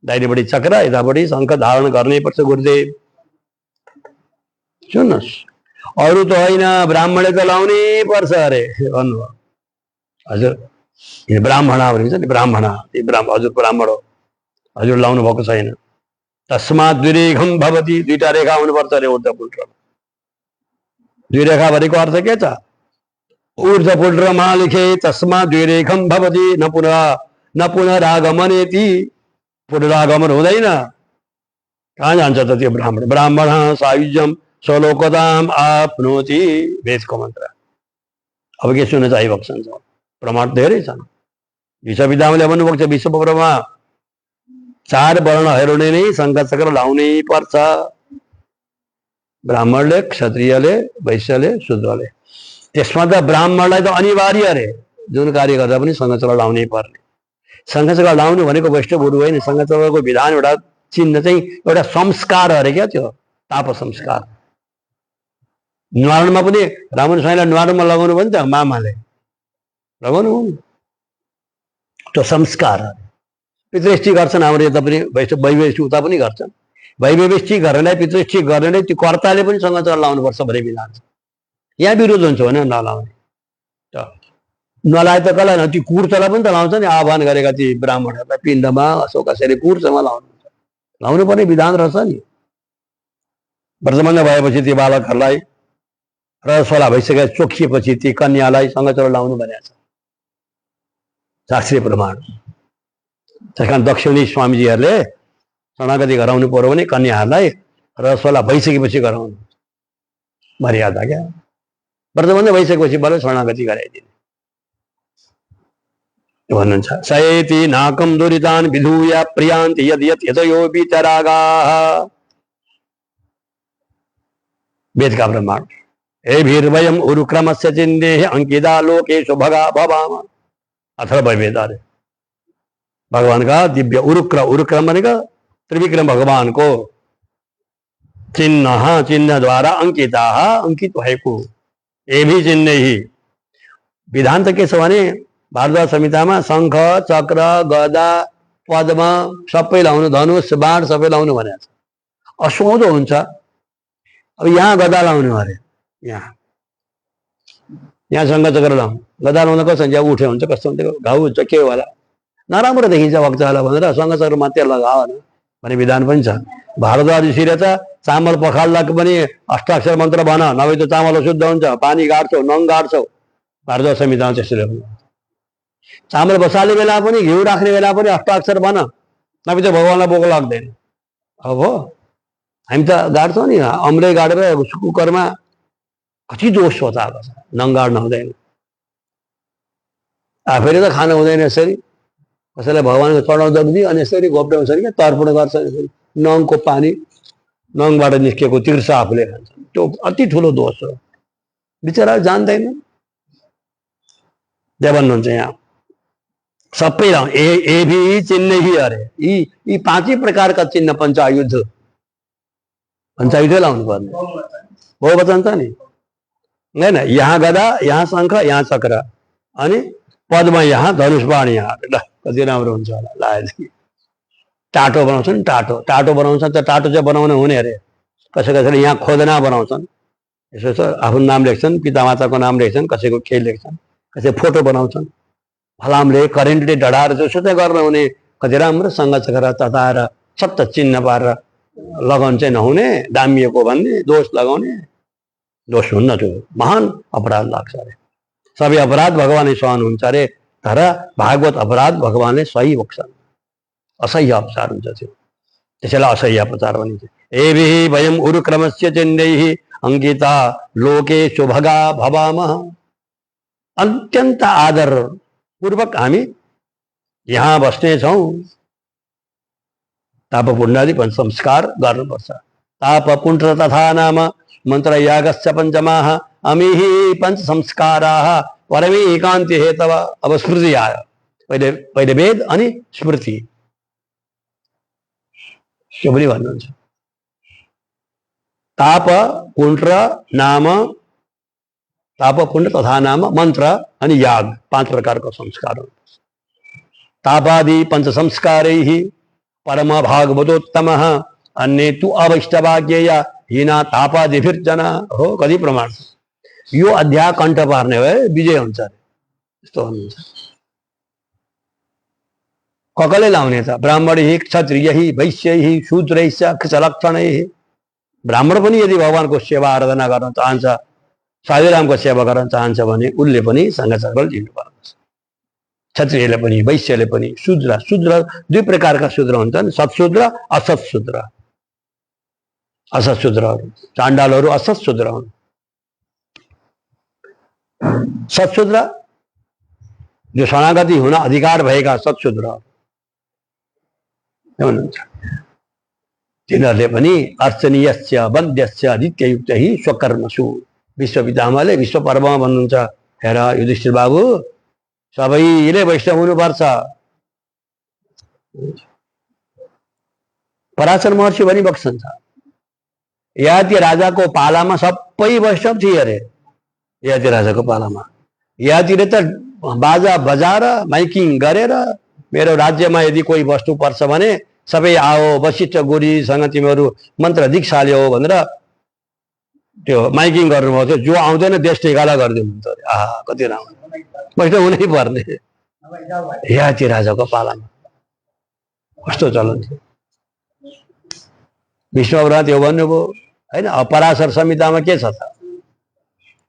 दाहिनेपट्टि चक्र यतापट्टि शङ्ख धारण गर्नै पर्छ गुरुदेव। सुन्नुहोस्, अरू त होइन, ब्राह्मणले त लाउनै पर्छ अरे भन्नुभयो। हजुर यो ब्राह्मणा भनिन्छ नि, ब्राह्मणा हजुर ब्राह्मण हो, हजुर लाउनु भएको छैन। तस्मात् द्विरेखम भवति, दुईटा रेखा हुनुपर्छ अरे ऊर्ध्वपुण्ड्रमा। दुई रेखा भनेको अर्थ के छ? ऊर्ध्वपुण्ड्रमा लेखे तस्मात् द्विरेखम भवति न पुनरागमनेति। पुनरागमन हुँदैन, कहाँ जान्छ त त्यो ब्राह्मण? ब्राह्मण सायुज्यम स्वलोकताम आपनोति, वेदको मन्त्र। अब के सुन्न चाहिएको छ? प्रमाण धेरै छन्। विश्वविद्यालयले भन्नुभएको छ विश्वमा 4 वर्णहरूले नै शङ्ख चक्र लाउनै पर्छ। ब्राह्मणले, क्षत्रियले, वैश्यले, शूद्रले। त्यसमा त ब्राह्मणलाई त अनिवार्य अरे, जुन कार्य गर्दा पनि शङ्ख चक्र लाउनै पर्ने। शङ्ख चक्र लाउनु भनेको वैष्णव गुरु होइन। शङ्ख चक्रको विधान एउटा चिन्ह चाहिँ एउटा संस्कार अरे क्या, त्यो ताप संस्कार। न्वारणमा पनि रामन स्वामीलाई न्वारणमा लगाउनु भने त मामाले लगाउनु, त्यो संस्कार। पितृष्टि गर्छन् हाम्रो यता पनि, वैवेष्टि उता पनि गर्छन्। वैवेष्टि गर्नेलाई पितृष्टि गर्नेलाई त्यो कर्ताले पनि शङ्ख चक्र लाउनुपर्छ भन्ने विधान छ। यहाँ विरोध हुन्छ भने नलाउने। नलाए त कसलाई न, ती कुर्चलाई पनि त लाउँछ नि, आह्वान गरेका ती ब्राह्मणहरूलाई पिण्डमा अशोक कसरी कुर्चमा लाउनु पर्ने विधान रहेछ नि। व्रतबन्ध भएपछि ती बालकहरूलाई रसवाला भइसकेका चोखिएपछि ती कन्यालाई शङ्ख चक्र लाउनु भनेको छ, शास्त्रीय प्रमाण। त्यस कारण दक्षिणी स्वामीजीहरूले शरणागति गराउनु पर्यो भने कन्याहरूलाई रसवाला भइसकेपछि गराउनु मर्यादा क्या। व्रतबन्ध भइसकेपछि बल्ल शरणागति गराइदिने भन्नुहुन्छ। सयेति नाकम दुरितान विधूय प्रियान्ति यद् यत् यतयो वितरागाः। वेदका प्रमाण। हे भीर्वयम् उरुक्रमस्य चिन्देः अंकिता लोकेषु भगा भवाम। अथर्व वेद अरे भगवान का दिव्य उरुक्रम भनेको त्रिविक्रम भगवान को चिन्ह द्वारा अंकिता अंकित भएको। ये भी चिन्ह ही विधान त के छ भने भारद्वाज संहितामा शङ्ख चक्र गदा पद्म सबै लाउनु, धनुष बाण सबै लाउनु भनेको छ। असुहाउँदो हुन्छ। अब यहाँ गदा लाउनु अरे, यहाँ शङ्ख चक्र लाउनु, गदा लाउँदा कस्तो हुन्छ? उठ्यो हुन्छ, कस्तो हुन्छ, घाउ हुन्छ, के होला, नराम्रो देखिन्छ भक्तहरूलाई भनेर शङ्ख चक्र मात्रै लगाओ भन्ने विधान पनि छ। भारद्वाज ऋषिले त चामल पखाल्दा पनि अष्टाक्षर मन्त्र भन, नभए त चामल अशुद्ध हुन्छ, पानी गाड्छौ, नङ गाड्छौ। भारद्वाज संहितामा त्यसरी चामल बसाल्ने बेला पनि, घिउ राख्ने बेला पनि अष्टाक्षर भन, नभए त भगवानलाई भोक लाग्दैन। अब हो हामी त गाड्छौँ नि, अम्रै गाडेर कुकरमा कति दोष सोचाएको छ, नङ गाड्न हुँदैन। आफैले त खानु हुँदैन यसरी, कसैलाई भगवानको चढाउँदा पनि अनि यसरी घोप्ट्याउँछ कि तर्पण गर्छ, नङको पानी नङबाट निस्केको तिर्छ आफूले खान्छ। त्यो अति ठुलो दोष हो, बिचरा जान्दैन। त्यहाँ भन्नुहुन्छ यहाँ सबै ए भी चिन्ह ही अरे, यी पाँचै प्रकारका चिन्ह पञ्चायुध लाउनु पर्ने। बहुवचन छ नि होइन, यहाँ गदा, यहाँ शङ्ख, यहाँ चक्र, अनि पदमा यहाँ धनुष बाण यहाँ। ल कति राम्रो हुन्छ होला लागेदेखि। टाटो बनाउँछन्, टाटो बनाउँछन् त टाटो चाहिँ बनाउन हुने अरे। कसैले यहाँ खोदना बनाउँछन्, यसो छ आफ्नो नाम लेख्छन्, पितामाताको नाम लेख्छन्, कसैको के लेख्छन्, कसै फोटो बनाउँछन्, फलामले करेन्टले डढाएर जसो चाहिँ गर्न हुने। कति राम्रो सङ्घ चक्र तताएर सत्त चिन्ह पारेर लगाउनु चाहिँ नहुने, दामिएको भन्ने, दोष लगाउने। दोष हुन्न, त्यो महान अपराध लाग्छ अरे। सबै अपराध भगवानले सहनुहुन्छ अरे, तर भागवत अपराध भगवानले सही बोक्छन्। असह्य अपचार हुन्छ त्यो, त्यसैलाई असह्य अपचार भनिन्छ। एभिः वयम् उरुक्रमस्य चिन्दैः अङ्किता लोके सुभगा भवामः। अत्यन्त आदर पूर्वक हामी यहाँ बस्नेछौँ। ताप पुण्यादि पञ्च संस्कार गर्नुपर्छ। ताप पुण्य तथा नाम मन्त्र यागस्य पञ्चमाः अमीहि पञ्च संस्काराः परमे एकान्ति हेतव। अब स्मृति आयो, पहिले वेद अनि स्मृति। त्यो पनि भन्नुहुन्छ ताप पुण्य नाम, ताप पुण्य तथा नाम मन्त्र अनि याग, 5 प्रकारको संस्कार हो। तापादि पंच संस्कारैः परम भागवतोत्तमः अन्ये तु अवैष्णवाज्ञेय हीना तापादिभिर्जना। हो कति प्रमाण छ। यो अध्याय कण्ठ पार्ने भए विजय हुन्छ अरे, यस्तो भन्नुहुन्छ। कसले लाउने त? ब्राह्मणैः क्षत्रियैः वैश्यैः शूद्रैश्च कृतलक्षणैः। ब्राह्मण पनि यदि भगवानको सेवा आराधना गर्न चाहन्छ, साधुरामको सेवा गर्न चाहन्छ भने उसले पनि सङ्घचक्र लिनुपर्छ। क्षत्रियले पनि, वैश्यले पनि, शूद्र। शूद्र 2 प्रकारका शूद्र हुन्छन्, सत्शूद्र असत्शूद्र। असत्शूद्रहरू चाण्डालहरू असत्शूद्र हुन्। सत्शूद्र जो शरणागति हुन अधिकार भएका सत्शूद्र हुनुहुन्छ, तिनीहरूले पनि अर्चनीयस्य वन्द्यस्य नित्ययुक्तैः स्वकर्मसु। विश्वपितामहले विश्व पर्वमा भन्नुहुन्छ, हेर युधिष्ठिर बाबु सबैले वैष्णव हुनुपर्छ। पराशर महर्षि पनि बक्सन्छ, ययाति राजाको पालामा सबै वैष्णव थिए अरे। ययाति राजाको पालामा ययातिले त बाजा बजाएर माइकिङ गरेर मेरो राज्यमा यदि कोही बस्नु पर्छ भने सबै आओ, वशिष्ठ गुरुसँग तिमीहरू मन्त्र दीक्षा लियो भनेर त्यो माइकिङ गर्नुभएको थियो। जो आउँदैन देश ठेगाला गरिदिनुहुन्छ अरे। आहा कति राम्रो, वैष्णव हुनै पर्ने। ययाति राजाको पालामा कस्तो चलन थियो। विष्णुव्रत यो भन्नुभयो होइन। पराशर संहितामा के छ त?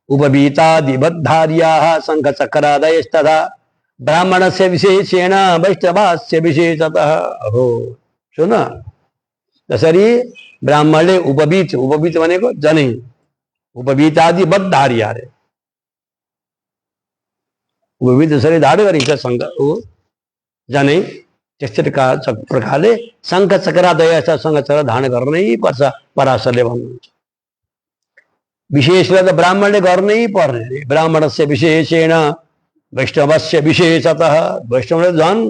उपवीतादिबद्धार्याः शङ्खचक्रादयस्तथा ब्राह्मणस्य विशेषेण वैष्णवस्य विशेषतः। हो सुन, जसरी ब्राह्मणले उपवीत, उपवीत भनेको जनै, उपवीतादिबद्धार्या अरे। उपवीत जसरी धाड गरिन्छ शङ्ख जनै, त्यस्तै प्रकारले शङ्ख चक्रादय शङ्ख चक्र धारण गर्नै पर्छ पराशरले भन्नुहुन्छ। विशेषले त ब्राह्मणले गर्नै पर्ने। ब्राह्मणस्य विशेषेण वैष्णवस्य विशेषतः। वैष्णवले झन्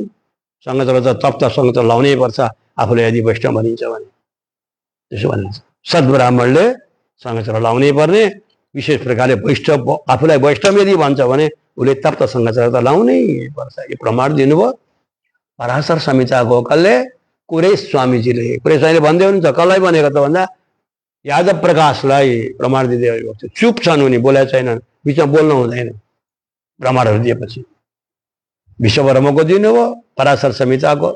शङ्ख चक्र त तप्त शङ्ख चक्र लाउनै पर्छ आफूले यदि वैष्णव भनिन्छ भने। त्यसो भनिन्छ सद्ब्राह्मणले शङ्ख चक्र लाउनै पर्ने। विशेष प्रकारले वैष्णव आफूलाई वैष्णव यदि भन्छ भने उसले तप्त शङ्ख चक्र त लाउनै पर्छ। यो प्रमाण दिनुभयो पराशर संहिताको। कसले? कुरेश स्वामीजीले। कुरेश स्वामीले भन्दै हुनुहुन्छ, कसलाई भनेको त भन्दा यादव प्रकाशलाई प्रमाण दिँदै आएको। चुप छन् उनी, बोलेको छैनन्, बिचमा बोल्नु हुँदैन प्रमाणहरू दिएपछि। विश्वकर्माको दिनुभयो, पराशर संहिताको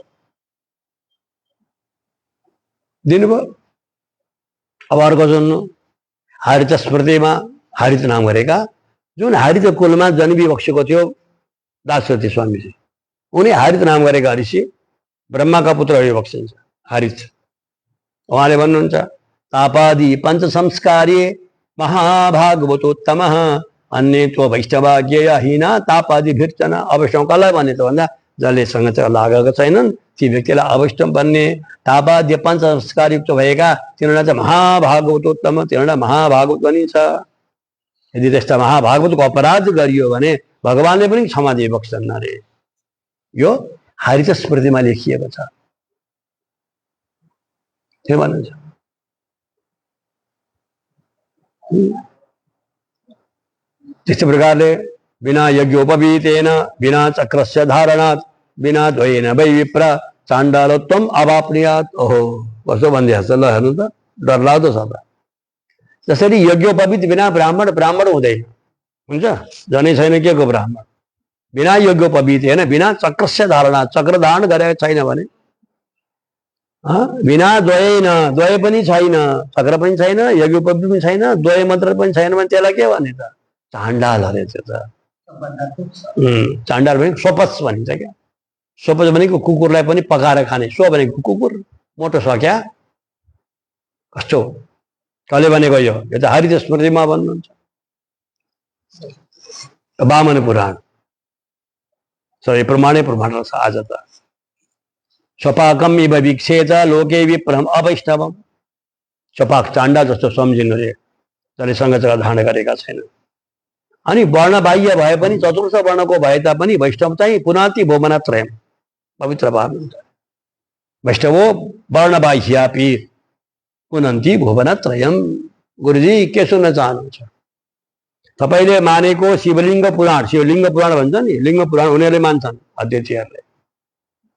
दिनुभयो। अब अर्को सुन्नु, हरित स्मृतिमा हरित नाम गरेका, जुन हरित कुलमा जन्मी बसेको थियो दासरथी स्वामीजी, उनी हरित नाम गरेका ऋषि ब्रह्माका पुत्र बक्सिन्छ हरित। उहाँले भन्नुहुन्छ तापादि पंच संस्कार्ये महाभागवतोत्तमः अन्ये तो वैष्णवाज्ञेय हीना तापादि भिर्चना। अवैष्णव कसलाई भने त भन्दा जसले सँगसँग लागेका छैनन् ती व्यक्तिलाई अवैष्णव बन्ने, ताबाद्य पञ्च संस्कारयुक्त भएका तिनीहरूलाई चाहिँ महाभागवतोत्तम, तिनीहरूलाई महाभागवत भनिन्छ। यदि त्यस्ता महाभागवतको अपराध गरियो भने भगवानले पनि क्षमा दिइबक्छन् अरे। यो हरित स्मृतिमा लेखिएको छ। के भन्नुहुन्छ? त्यस्तै प्रकारले बिना यज्ञोपवीतेन, बिना चक्रस्य धारणात्, बिना द्वयेन वै विप्र चाण्डालत्वम् अवाप्नुयात्। ओहो, कस्तो भनिदिएको छ ल, हेर्नु त, डरलाग्दो छ त। जसरी यज्ञोपवीत बिना ब्राह्मण हुँदैन, हुन्छ? जनै छैन के को ब्राह्मण? बिना यज्ञोपवीतेन, बिना चक्रस्य धारणा, चक्र धारण गरेको छैन भने, बिना द्वयेन, द्वय पनि छैन, चक्र पनि छैन, यज्ञोपवीत पनि छैन, द्वय मन्त्र पनि छैन भने त्यसलाई के भने त? चाण्डाल अरे त्यो त। चाण्डाल भनेको सोपस भनिन्छ क्या। सोपस भनेको कुकुरलाई पनि पकाएर खाने, सो भनेको कुकुर मोटो छ क्या। कस्तो कसले भनेको यो? यो त हरित स्मृतिमा भन्नुहुन्छ। वामन पुराण सबै प्रमाण रहेछ। आज त स्वपाकम इव विक्षेच लोके विप्रम अवैष्णवम। स्वपाक चाण्डा जस्तो सम्झिनु रे, जसले सँगसँग धारण गरेका छैन। अनि वर्ण बाह्य भए पनि, चतुर्थ वर्णको भए तापनि वैष्णव चाहिँ पुनाति भुवनत्रयम्, पवित्र पार्नुहुन्छ। वैष्णवो वर्ण बाह्यापि पुनन्ति भुवनत्रयम्। गुरुजी के सुन्न चाहनुहुन्छ? तपाईँले मानेको शिवलिङ्ग पुराण, शिवलिङ्ग पुराण भन्छ नि, लिङ्ग पुराण उनीहरूले मान्छन् अद्वैतीहरूले।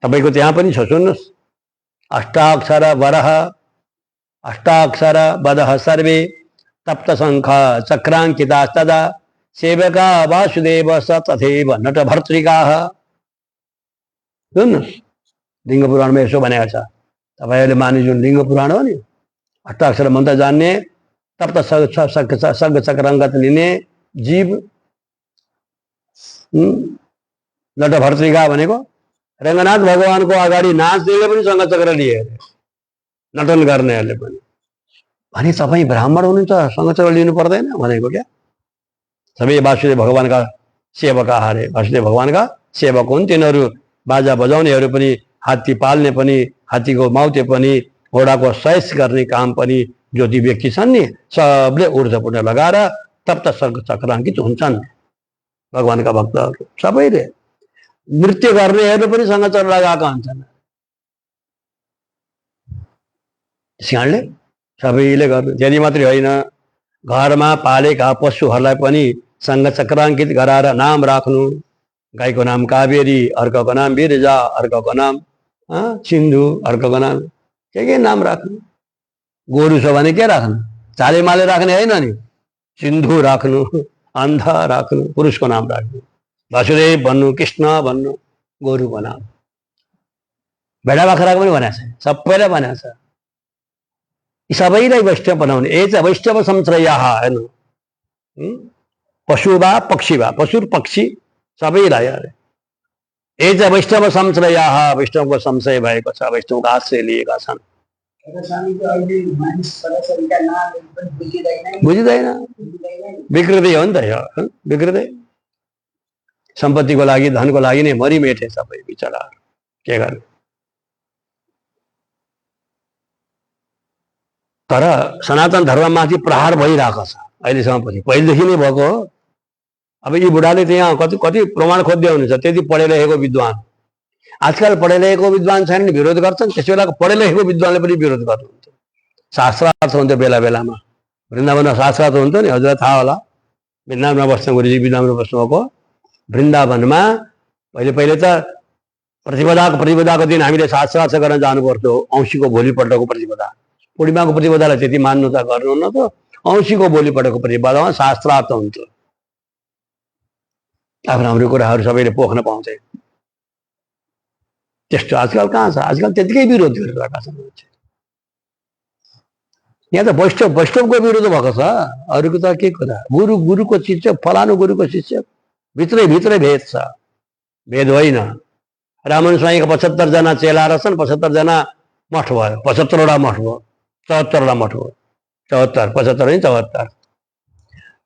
तपाईँको त्यहाँ पनि छ, सुन्नुहोस्। अष्टाक्षर वरह, अष्टाक्षर वदः सर्वे, तप्त शङ्ख चक्राङ्कितास्तदा, सेवका वासुदेव स तथैव नटभर्तृकाः। सुन्नुहोस्, लिङ्ग पुराणमा यसो भनेको छ। तपाईँहरूले माने जुन लिङ्ग पुराण हो नि, अष्टाक्षर मन्त्र जान्ने, तप्त शङ्ख चक्राङ्कित लिने जीव, नटभर्तृका भनेको रङ्गनाथ भगवानको अगाडि नाच्नेले पनि शङ्ख चक्र लिए अरे, नटन गर्नेहरूले पनि। भने तपाईँ ब्राह्मण हुनुहुन्छ, शङ्ख चक्र लिनु पर्दैन भनेको क्या? सबै वासुदेव भगवानका सेवका अरे, वासुदेव भगवानका सेवक हुन् तिनीहरू। बाजा बजाउनेहरू पनि, हात्ती पाल्ने पनि, हात्तीको माउते पनि, घोडाको सयस गर्ने काम पनि जो ती व्यक्ति छन् नि, सबले ऊर्ध्वपुण्य लगाएर तप्त शङ्ख चक्राङ्कित हुन्छन्। भगवानका भक्तहरू सबैले, नृत्य गर्नेहरू पनि शङ्ख चक्र लगाएका हुन्छन्। त्यस कारणले सबैले गर्नु। त्यति मात्रै होइन, घरमा पालेका पशुहरूलाई पनि शङ्ख चक्राङ्कित गराएर नाम राख्नु। गाईको नाम कावेरी, अर्काको नाम बिरजा, अर्काको नाम सिन्धु, अर्काको नाम के नाम राख्नु। गोरु छ भने के राख्नु? चाले माले राख्ने होइन नि, सिन्धु राख्नु, अन्धा राख्नु, पुरुषको नाम राख्नु, वासुदेव भन्नु, कृष्ण भन्नु, गोरुको नाम। भेडा बाख्राको पनि भनेको छ, सबैलाई भनेको छ। यी सबैलाई वैष्णव बनाउने। ए चाहिँ वैष्णव संश्रयः हेर्नु, पशु वा पक्षी वा, पशु पक्षी सबैलाई अरे। ए चाहिँ वैष्णव संश्रयः, वैष्णवको संशय भएको छ, वैष्णवको आश्रय लिएका छन्। बुझिँदैन, विकृति हो नि त यो, विकृति। सम्पत्तिको लागि, धनको लागि नै मरिमेटे सबै बिचरा, के गर्ने? तर सनातन धर्ममाथि प्रहार भइरहेको छ अहिलेसम्म पनि, पहिलेदेखि नै भएको हो। अब यी बुढाले त्यहाँ कति कति प्रमाण खोज्दै हुनुहुन्छ, त्यति पढे लेखेको विद्वान। आजकल पढे लेखेको विद्वान छैन नि, विरोध गर्छन्। त्यस बेलाको पढे लेखेको विद्वानले पनि विरोध गर्नुहुन्छ। शास्त्रार्थ हुन्थ्यो बेला बेलामा, वृन्दावनमा शास्त्रार्थ हुन्थ्यो नि, हजुरलाई थाहा होला। वृन्दावनमा बस्नु, गुरुजी वृन्दावनमा बस्नुभएको। वृन्दावनमा पहिले पहिले त प्रतिपदाको दिन हामीले शास्त्रार्थ गर्न जानु पर्थ्यो। औँसीको भोलिपल्टको प्रतिपदा, पूर्णिमाको प्रतिपदालाई त्यति मान्नु त गर्नुहुन्न त, औँसीको भोलिपल्टको प्रतिपदामा शास्त्रार्थ हुन्थ्यो। आफ्नो हाम्रो कुराहरू सबैले पोख्न पाउँथे। त्यस्तो आजकल कहाँ छ? आजकल त्यतिकै विरोध गरिरहेका छन्। यहाँ त वैष्णवको विरोध भएको छ, अरूको त के कुरा? गुरुको शिष्य, फलानु गुरुको शिष्य, भित्रै भेद छ, भेद होइन। रामानुज स्वामीका 75 जना चेला रहेछन्, 75 जना मठ भयो, 75वटा मठ भयो, 74वटा मठ भयो, 74, 75 होइन 74।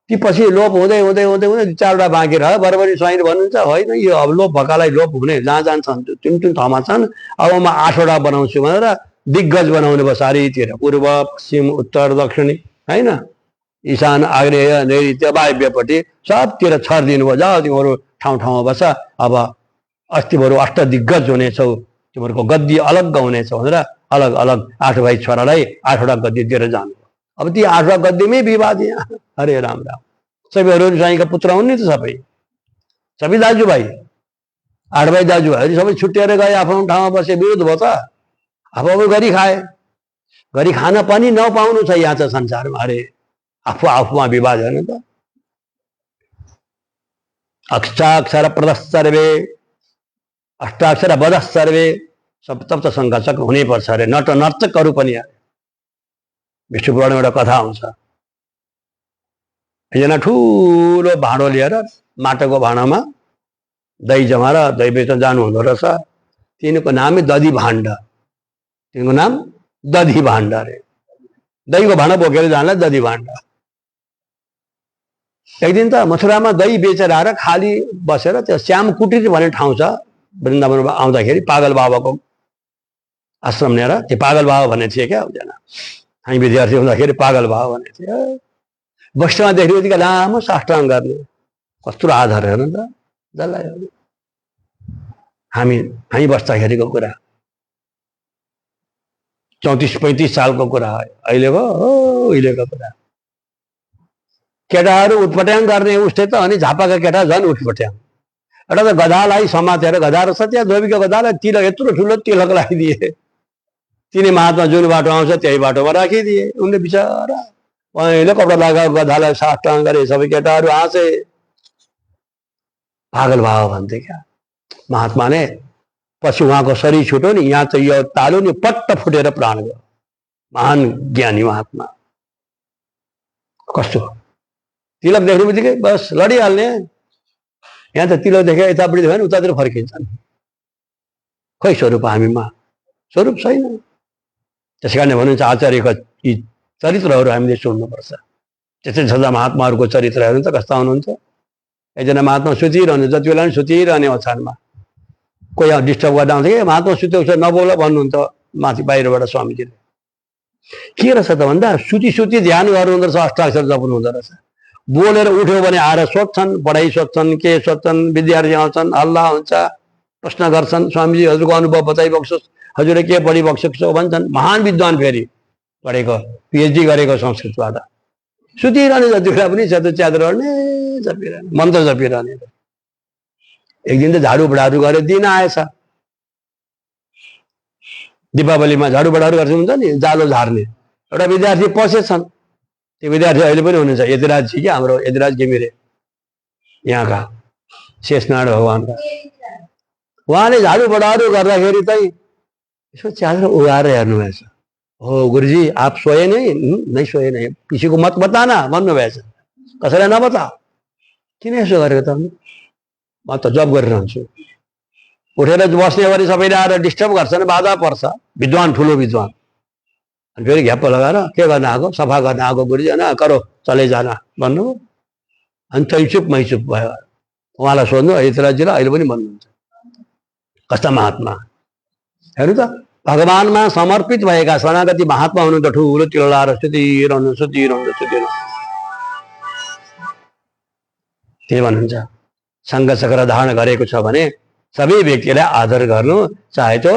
ती पछि लोप हुँदै हुँदै हुँदै हुँदै 4वटा बाँकी रह्यो। बराबरी स्वाइले भन्नुहुन्छ होइन यो अब लोप भएकालाई लोप हुने जहाँ जान्छन् जुन जुन ठाउँमा छन् अब म 8वटा बनाउँछु भनेर दिग्गज बनाउने भयो चारैतिर, पूर्व पश्चिम उत्तर दक्षिणी होइन, ईशान आग्नेय नैऋत्य वायव्यपट्टि सबतिर छरिदिनु भयो। जाऊ तिमीहरू ठाउँ ठाउँमा बस, अब अस्ति बरु अष्टदिग्गज हुनेछौ, तिमीहरूको गद्दी अलग हुनेछ भनेर अलग अलग 8 भाइ छोरालाई 8वटा गद्दी दिएर जानु। अब ती 8वटा गद्दीमै विवाद यहाँ। हरे राम राम। सबैहरू स्वाइका पुत्र हुन् नि त, सबै दाजुभाइ, 8 भाइ दाजुभाइहरू सबै छुट्टिएर गए, आफ्नो ठाउँमा बसे, विरोध भयो त। अब गरी खाए, गरी खान पनि नपाउनु छ यहाँ त संसारमा। अरे आफू आफूमा विवाद हेर्नु त। अष्टाक्षर प्रदः सर्वे अष्टाक्षर बधः सर्वे सप्तप्त सङ्घर्षक हुनैपर्छ अरे। नर्तकहरू पनि अरे। विष्णु पुराणमा एउटा कथा आउँछ, एकजना ठुलो भाँडो लिएर माटोको भाँडामा दही जमाएर दही बेच्न जानु हुँदो रहेछ। तिनको नामै दधी भाण्ड, तिनको नाम दधी भाण्ड अरे। दहीको भाँडा बोकेर जानलाई दधी भाण्ड। एक दिन त मथुरामा दही बेचेर आएर खाली बसेर त्यो श्याम कुटीर भन्ने ठाउँ छ वृन्दावनमा आउँदाखेरि पागल बाबाको आश्रम लिएर, त्यो पागल बाबा भन्ने थिए क्या एकजना। हामी विद्यार्थी हुँदाखेरि पागल बाबा भन्ने थियो। वैष्णवमा देख्ने बित्तिकै लामो साष्टाङ्ग गर्ने, कस्तो आधार हेर्नु त जसलाई। हामी बस्दाखेरिको कुरा 34-35 सालको कुरा हो, अहिलेको कुरा। केटाहरू उठपट्याङ गर्ने उठ्थे त, अनि झापाका केटा झन् उठपट्याङ। एउटा त गधालाई समातेर, गधा रहेछ त्यहाँ धोबीको गधालाई तिलक यत्रो ठुलो तिलक लगाइदिए। तिनी महात्मा जुन बाटो आउँछ त्यही बाटोमा राखिदिए। उनले बिचरा पहेँलो कपडा लगाएको गधालाई साष्टाङ्ग गरे। सबै केटाहरू हाँसे। पागल बाबा भन्थे क्या महात्माले। पछि उहाँको शरीर छुट्यो नि, यहाँ चाहिँ यो तालु नि पट्ट फुटेर प्राण गयो। महान ज्ञानी महात्मा। कस्तो तिलक देख्ने बित्तिकै बस लडिहाल्ने। यहाँ त तिलक देखे यतापट्टि देख्यो भने उतातिर फर्किन्छन्। खोइ स्वरूप हामीमा स्वरूप छैन। त्यस कारणले भन्नुहुन्छ आचार्यका यी चरित्रहरू हामीले सुन्नुपर्छ। त्यस्तै छँदा महात्माहरूको चरित्र हेर्नु त कस्ता हुनुहुन्छ। एकजना महात्मा सुतिरहनु, जति बेला पनि सुतिरहने ओछ्यानमा। कोही डिस्टर्ब गर्न आउँछ कि महात्मा सुतेको छ नबोल भन्नुहुन्छ माथि बाहिरबाट स्वामीजीले। के रहेछ त भन्दा सुती सुती ध्यान गर्नुहुँदो रहेछ, अष्टाक्षर जप्नु हुँदो रहेछ। बोलेर उठ्यो भने आएर सोध्छन्, पढाइ सोध्छन्, के सोध्छन्, विद्यार्थी आउँछन्, हल्ला हुन्छ, प्रश्न गर्छन्। स्वामीजी हजुरको अनुभव बताइबक्सोस्, हजुरले के पढिबक्सो भन्छन्। महान विद्वान, फेरि पढेको, पिएचडी गरेको संस्कृतबाट। सुतिरहने जति बेला पनि च्यादर गर्ने, जपिरहने, मन्त्र जपिरहने। एक दिन त झाडु बढारू गरेर दिन आएछ। दीपावलीमा झाडु बढारू गर्छ हुन्छ नि, जालो झार्ने। एउटा विद्यार्थी पसेछन्। त्यो विद्यार्थी अहिले पनि हुनुहुन्छ, यतिराज जी क्या, हाम्रो यतिराज घिमिरे यहाँका शेषनारायण भगवान्का। उहाँले झाडु बढारू गर्दाखेरि चाहिँ यसो च्यादर उगाएर हेर्नुभएछ। हो गुरुजी आप सोए नहीं सोए नहीं, किसी को मत बताना भन्नुभएछ। कसैलाई नबता। किन यसो गरेको त? म त जब गरिरहन्छु। उठेर बस्ने गरी सबैले आएर डिस्टर्ब गर्छन्, बाधा पर्छ। विद्वान, ठुलो विद्वान। अनि फेरि घ्याप्प लगाएर के गर्न आएको, सफा गर्न आएको गुरुजी, होइन करो चलै जाना भन्नु। अनि तै चुप मै चुप भयो। उहाँलाई सोध्नु, यतिराजीलाई अहिले पनि भन्नुहुन्छ। कस्ता महात्मा हेर्नु त। भगवानमा समर्पित भएका शरणागति महात्मा हुनु त ठुलो तिल लाएर सुतिरहनु। त्यही भन्नुहुन्छ। सङ्घ चक्र धारण गरेको छ भने सबै व्यक्तिलाई आदर गर्नु, चाहे त्यो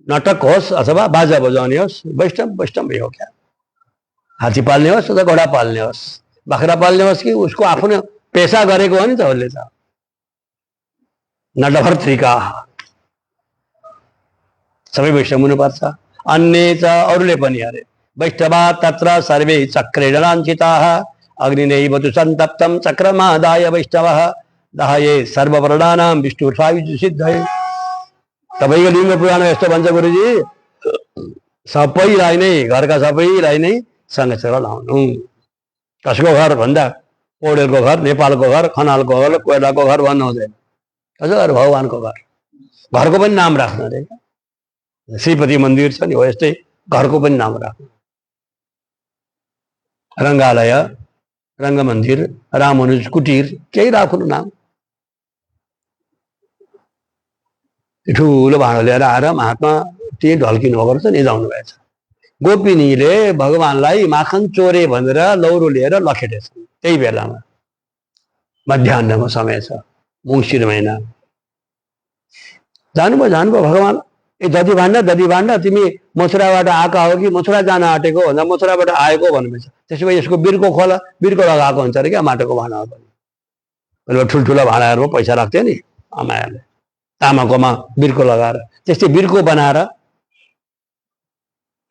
नाटक होस् अथवा बाजा बजाउने होस्, वैष्णव हो क्या। हात्ती पाल्ने होस् अथवा घोडा पाल्ने होस्, बाख्रा पाल्ने होस् कि उसको आफ्नो पेसा गरेको हो नि त उसले त। नटभर्त्रिका सबै वैष्णव हुनुपर्छ। अन्य च अरूले पनि अरे वैष्णवा तत्र सर्वे चक्रेण लाञ्छिताः अग्निनैव तु सन्तप्तं चक्रमादाय वैष्णवः दहये सर्ववर्णानां विष्णुर्सायुज्य सिद्धये। तपाईँको लिङ्ग पुराण यस्तो भन्छ गुरुजी, सबैलाई नै, घरका सबैलाई नै सङ्घचक्र लाउनु। कसको घर भन्दा पौडेलको घर, नेपालको घर, खनालको घर, कोइलाको घर भन्नु हुँदैन। कसो घर? भगवानको घर। घरको पनि नाम राख्नु अरे। श्रीपति मन्दिर छ नि, हो यस्तै घरको पनि नाम राख्नु। रङ्गालय रङ्गमन्दिर, रामानुज कुटीर केही राख्नु नाम। ठुलो भाँडो लिएर आएर महात्मा त्यही ढल्किनु भएको रहेछ, निजाउनु भएछ। गोपिनीले भगवानलाई माखन चोरे भनेर लौरो लिएर लखेटेछन्। त्यही बेलामा मध्याहको समय छ, मुङ्सिर महिना। जानुभयो भगवान, ए दधी भाण्डा तिमी मथुराबाट आएका हो कि मथुरा जान आँटेको भन्दा मथुराबाट आएको भन्नुभएछ। त्यसो भए यसको बिर्को खोला, बिर्को लगाएको हुन्छ अरे क्या माटोको भाँडामा पनि। पहिला ठुल्ठुला भाँडाहरूमा पैसा राख्थ्यो नि आमाहरूले, तामाकोमा बिर्को लगाएर, त्यस्तै बिर्को बनाएर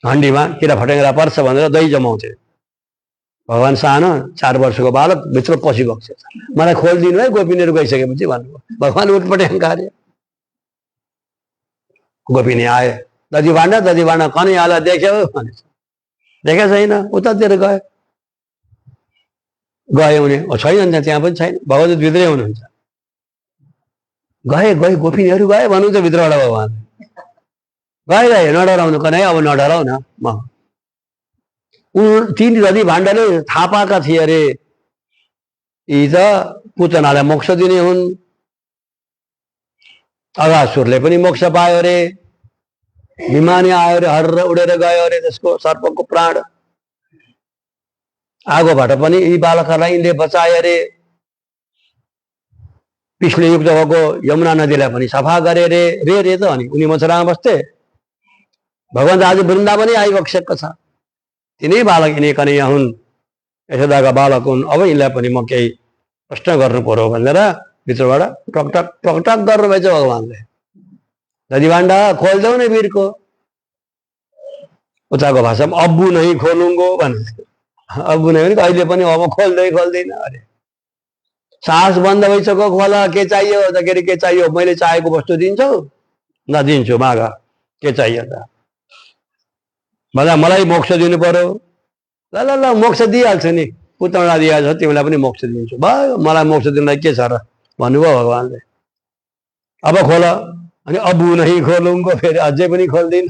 हन्डीमा किरा फटेङ्ग्रा पर्छ भनेर दही जमाउँथे। भगवान सानो 4 वर्षको बालक भित्र पसी गएको छ, मलाई खोलिदिनु है गोपिनीहरू गइसकेपछि भन्नुभयो। भगवान उठपटे हङ्कार्यो। गोपिनी आए, दधी भाण्डा कनैयालाई देख्यो भनेछ। देखे छैन, उतातिर गयो उनी, छैन त्यहाँ पनि छैन, भगवत भित्रै हुनुहुन्छ। गए गोपिनीहरू गए भन्नुहुन्छ भित्रबाट भगवान। गए नडराउनु कनै, अब नडराउ न म। तीन दधी भाण्डाले थाहा पाएका थिए अरे यी त पुतनालाई मोक्ष दिने हुन्। अगासुरले पनि मोक्ष पायो अरे, विमानी आयो अरे, हर्र उडेर गयो अरे त्यसको सर्पको प्राण। आगोबाट पनि यी बालकहरूलाई यिनले बचाए अरे। पिछले युक्त भएको यमुना नदीलाई पनि सफा गरे रे त अनि उनी मथुरामा बस्थे। भगवान आज वृन्दावनै आइबसेको छ। तिनै बालक यिनै कन्हैया हुन्, यशोदाका बालक हुन्। अब यिनलाई पनि म केही प्रश्न गर्नु पर्यो भनेर भित्रबाट टकटक गर्नुभएछ भगवानले। दधी भाण्डा खोल्देऊ नै बिर्को। उताको भाषामा अब्बु नै खोलुङ्गो भन्छ। अब्बु नै भने अहिले पनि अब खोल्दैन अरे। साहस बन्द भइसक्यो, खोला के चाहियो त, के चाहियो, मैले चाहेको वस्तु दिन्छौ? नदिन्छु, माग के चाहियो त? मलाई मोक्ष दिनु पर्यो। ल मोक्ष दिइहाल्छु नि, पुतना दिइहाल्छ, तिमीलाई पनि मोक्ष दिन्छु। भयो, मलाई मोक्ष दिनलाई के छ र भन्नुभयो भगवानले। अब खोल, अनि अबु नै खोलुङ्गो, फेरि अझै पनि खोल्दिन।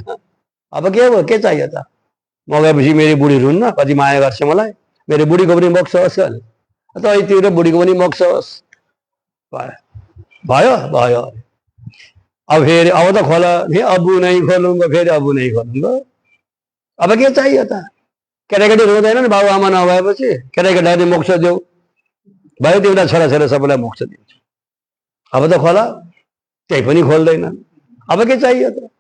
अब के हो, के चाहियो त? म गएपछि मेरी बुढी रुन्न, कति माया गर्छ मलाई, मेरो बुढीको पनि मोक्ष होस् भने त तिम्रो बुढीको पनि मोक्ष होस्। भयो। अब फेरि अब त खोल, अबु नै खोलुङ्गो, फेरि अबु नै खोलुङ्गो। अब के चाहियो त? केटाकेटी रुँदैन नि बाबु आमा नभएपछि, केटाकेटाले मोक्ष देऊ। भयो, तिमीलाई छोराछोरी सबैलाई मोक्ष दिन्छु। अब त खोला, त्यही पनि खोल्दैन। अब के चाहियो त?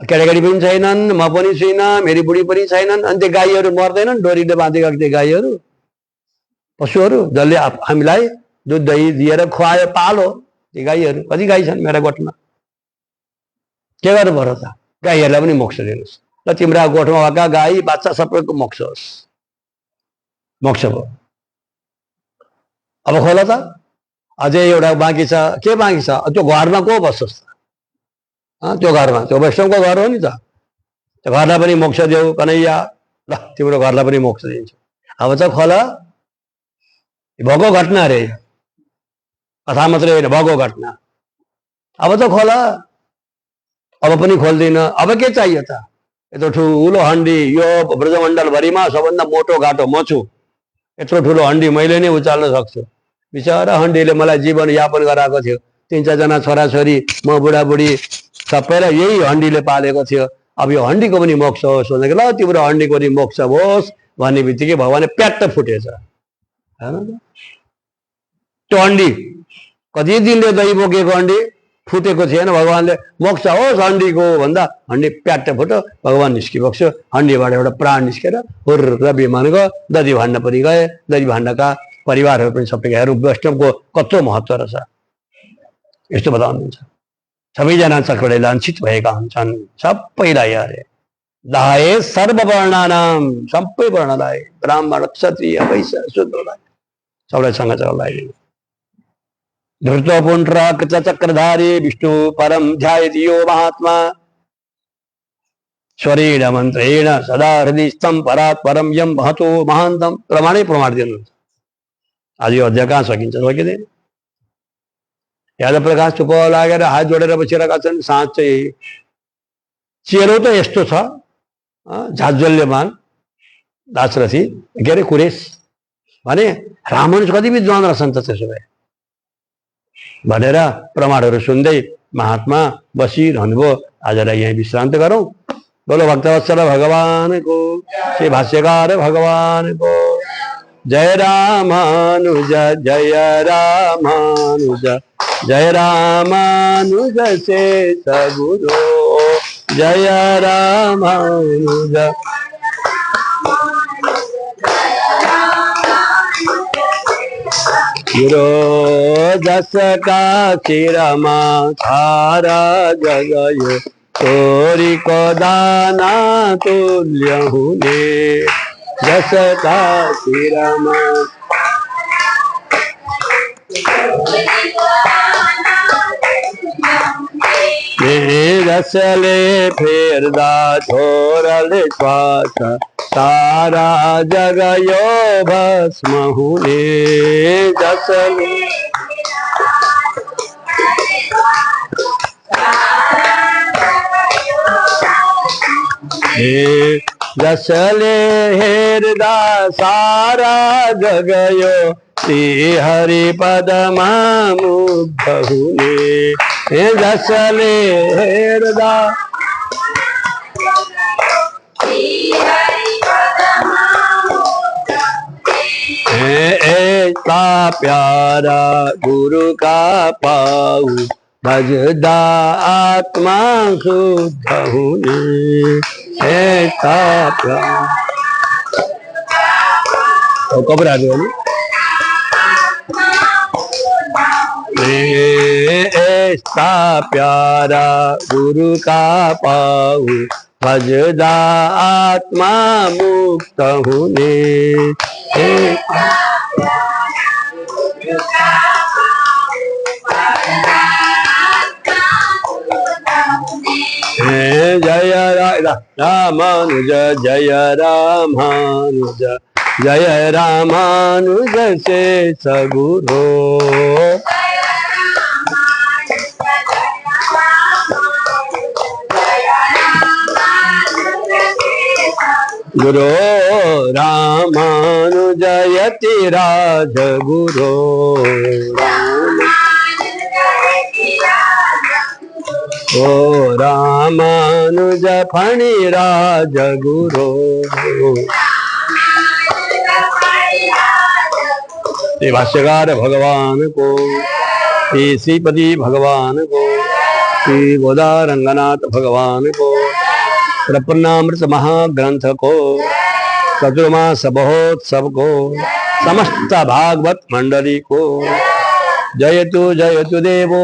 केटाकेटी पनि छैनन्, म पनि छुइनँ, मेरी बुढी पनि छैनन्। अनि त्यो गाईहरू मर्दैनन्, डोरीले बाँधेका त्यो गाईहरू, पशुहरू जसले हामीलाई दुध दही दिएर खुवायो पालो, ती गाईहरू। कति गाई छन् मेरा गोठमा? के गर्नु पर्यो त? गाईहरूलाई पनि मोक्ष दिनुहोस्। र तिम्रा गोठमा भएका गाई बाच्छा सबैको मोक्ष होस्। मोक्ष भयो। अब खोला त, अझै एउटा बाँकी छ। के बाँकी छ? त्यो घरमा को बस्छस् त? त्यो घरमा, त्यो वैष्णवको घर हो नि त, त्यो घरलाई पनि मोक्ष देऊ कन्हैया। ल तिम्रो घरलाई पनि मोक्ष दिन्छु। अब चाहिँ खोला, भएको घटना अरे, कथा मात्रै होइन, भएको घटना। अब त खोला, अब पनि खोल्दिन। अब के चाहियो त? यत्रो ठुलो हन्डी, यो ब्रजमण्डलभरिमा सबभन्दा मोटो घाटो म छु। यत्रो ठुलो हन्डी मैले नै उचाल्न सक्छु। बिचरा हन्डीले मलाई जीवन यापन गराएको थियो। 3-4 जना छोराछोरी, म बुढाबुढी, सबैलाई यही हन्डीले पालेको थियो। अब यो हन्डीको पनि मोक्ष होस् भनेको, ल तिम्रो हन्डीको पनि मोक्ष होस् भन्ने बित्तिकै भगवानले प्याट्ट फुटेछ। त्यो हन्डी कति दिनले दही बोकेको हन्डी फुटेको थिएन। भगवानले मोक्ष होस् हन्डीको भन्दा हन्डी प्याट्ट फुट्यो, भगवान निस्किबक्स्यो। हन्डीबाट एउटा प्राण निस्केर हुर्र विमान गयो। दधी भाण्डा पनि गए। दधी भाण्डाका परिवारहरू पनि सबै गएर वैष्णवको कत्रो महत्त्व रहेछ यस्तो बताउनुहुन्छ। सबैजना चक्रले लाञ्छित भएका हुन्छन्। सबैलाई अरे दाए सर्ववर्णानाम, सबै वर्णलाई, ब्राह्मण क्षत्रिय वैश्य शूद्रलाई सबैलाई सँग लगाइदिनु। धृतपुण्ड्र चक्रधारी विष्णु परम ध्यायति यो महात्मा, स्वरेण मन्त्रेण सदा हृदय स्तम परात् परम यम महतो महान्तम। प्रमाणै प्रमाण दिनुहुन्छ। आज यो अध्याय कहाँ सकिन्छ, सकिँदैन। यादव प्रकाश चुप लागेर हात जोडेर बसिरहेका छन्। साँच्चै चेलो त यस्तो छ, झाज्वल्यमान दाशरथी, के अरे कुरेश, भने रामानुज कति विद्वान र सन्त त्यसो भए भनेर प्रमाणहरू सुन्दै महात्मा बसिरहनुभयो। आजलाई यहीँ विश्रान्त गरौँ। बोलो भक्तवत्सल भगवानको, श्री भाष्यकार भगवानको जय रामानुज जय रामानुज जय रामानुज शेष गुरु जय रामानुज। गुरु जस का चिरमा थारा जगयो तोरी को दाना तुल्य हुने जस का चिरमा रसले फेरदा छोरले श्वास सारा जगयो भस्म हुने जसले जसले हेरदा सारा जगयो श्री हरि पदमा मुग्ध हुने जसले हेरदा ऐसा प्यारा गुरु का पाऊ भजदा आत्मा शुद्ध हुने ऐसा प्यारा। तो कब आ गया ऐसा प्यारा गुरु का पाऊ भजदा आत्मा मुक्त होने जय रामानुज जय रामानुज जय रामानुज शेष गुरु गुरु रामानुजयति राज गुरु ओ रामानुज फणि राज गुरु श्री भाष्यकार भगवान को, श्री श्रीपति भगवान को, श्री गोदा रंगनाथ भगवान को, प्रपन्नामृत महाग्रंथ को, चतुर्मास महोत्सव को, समस्त भागवत मंडली को जयतु देवो।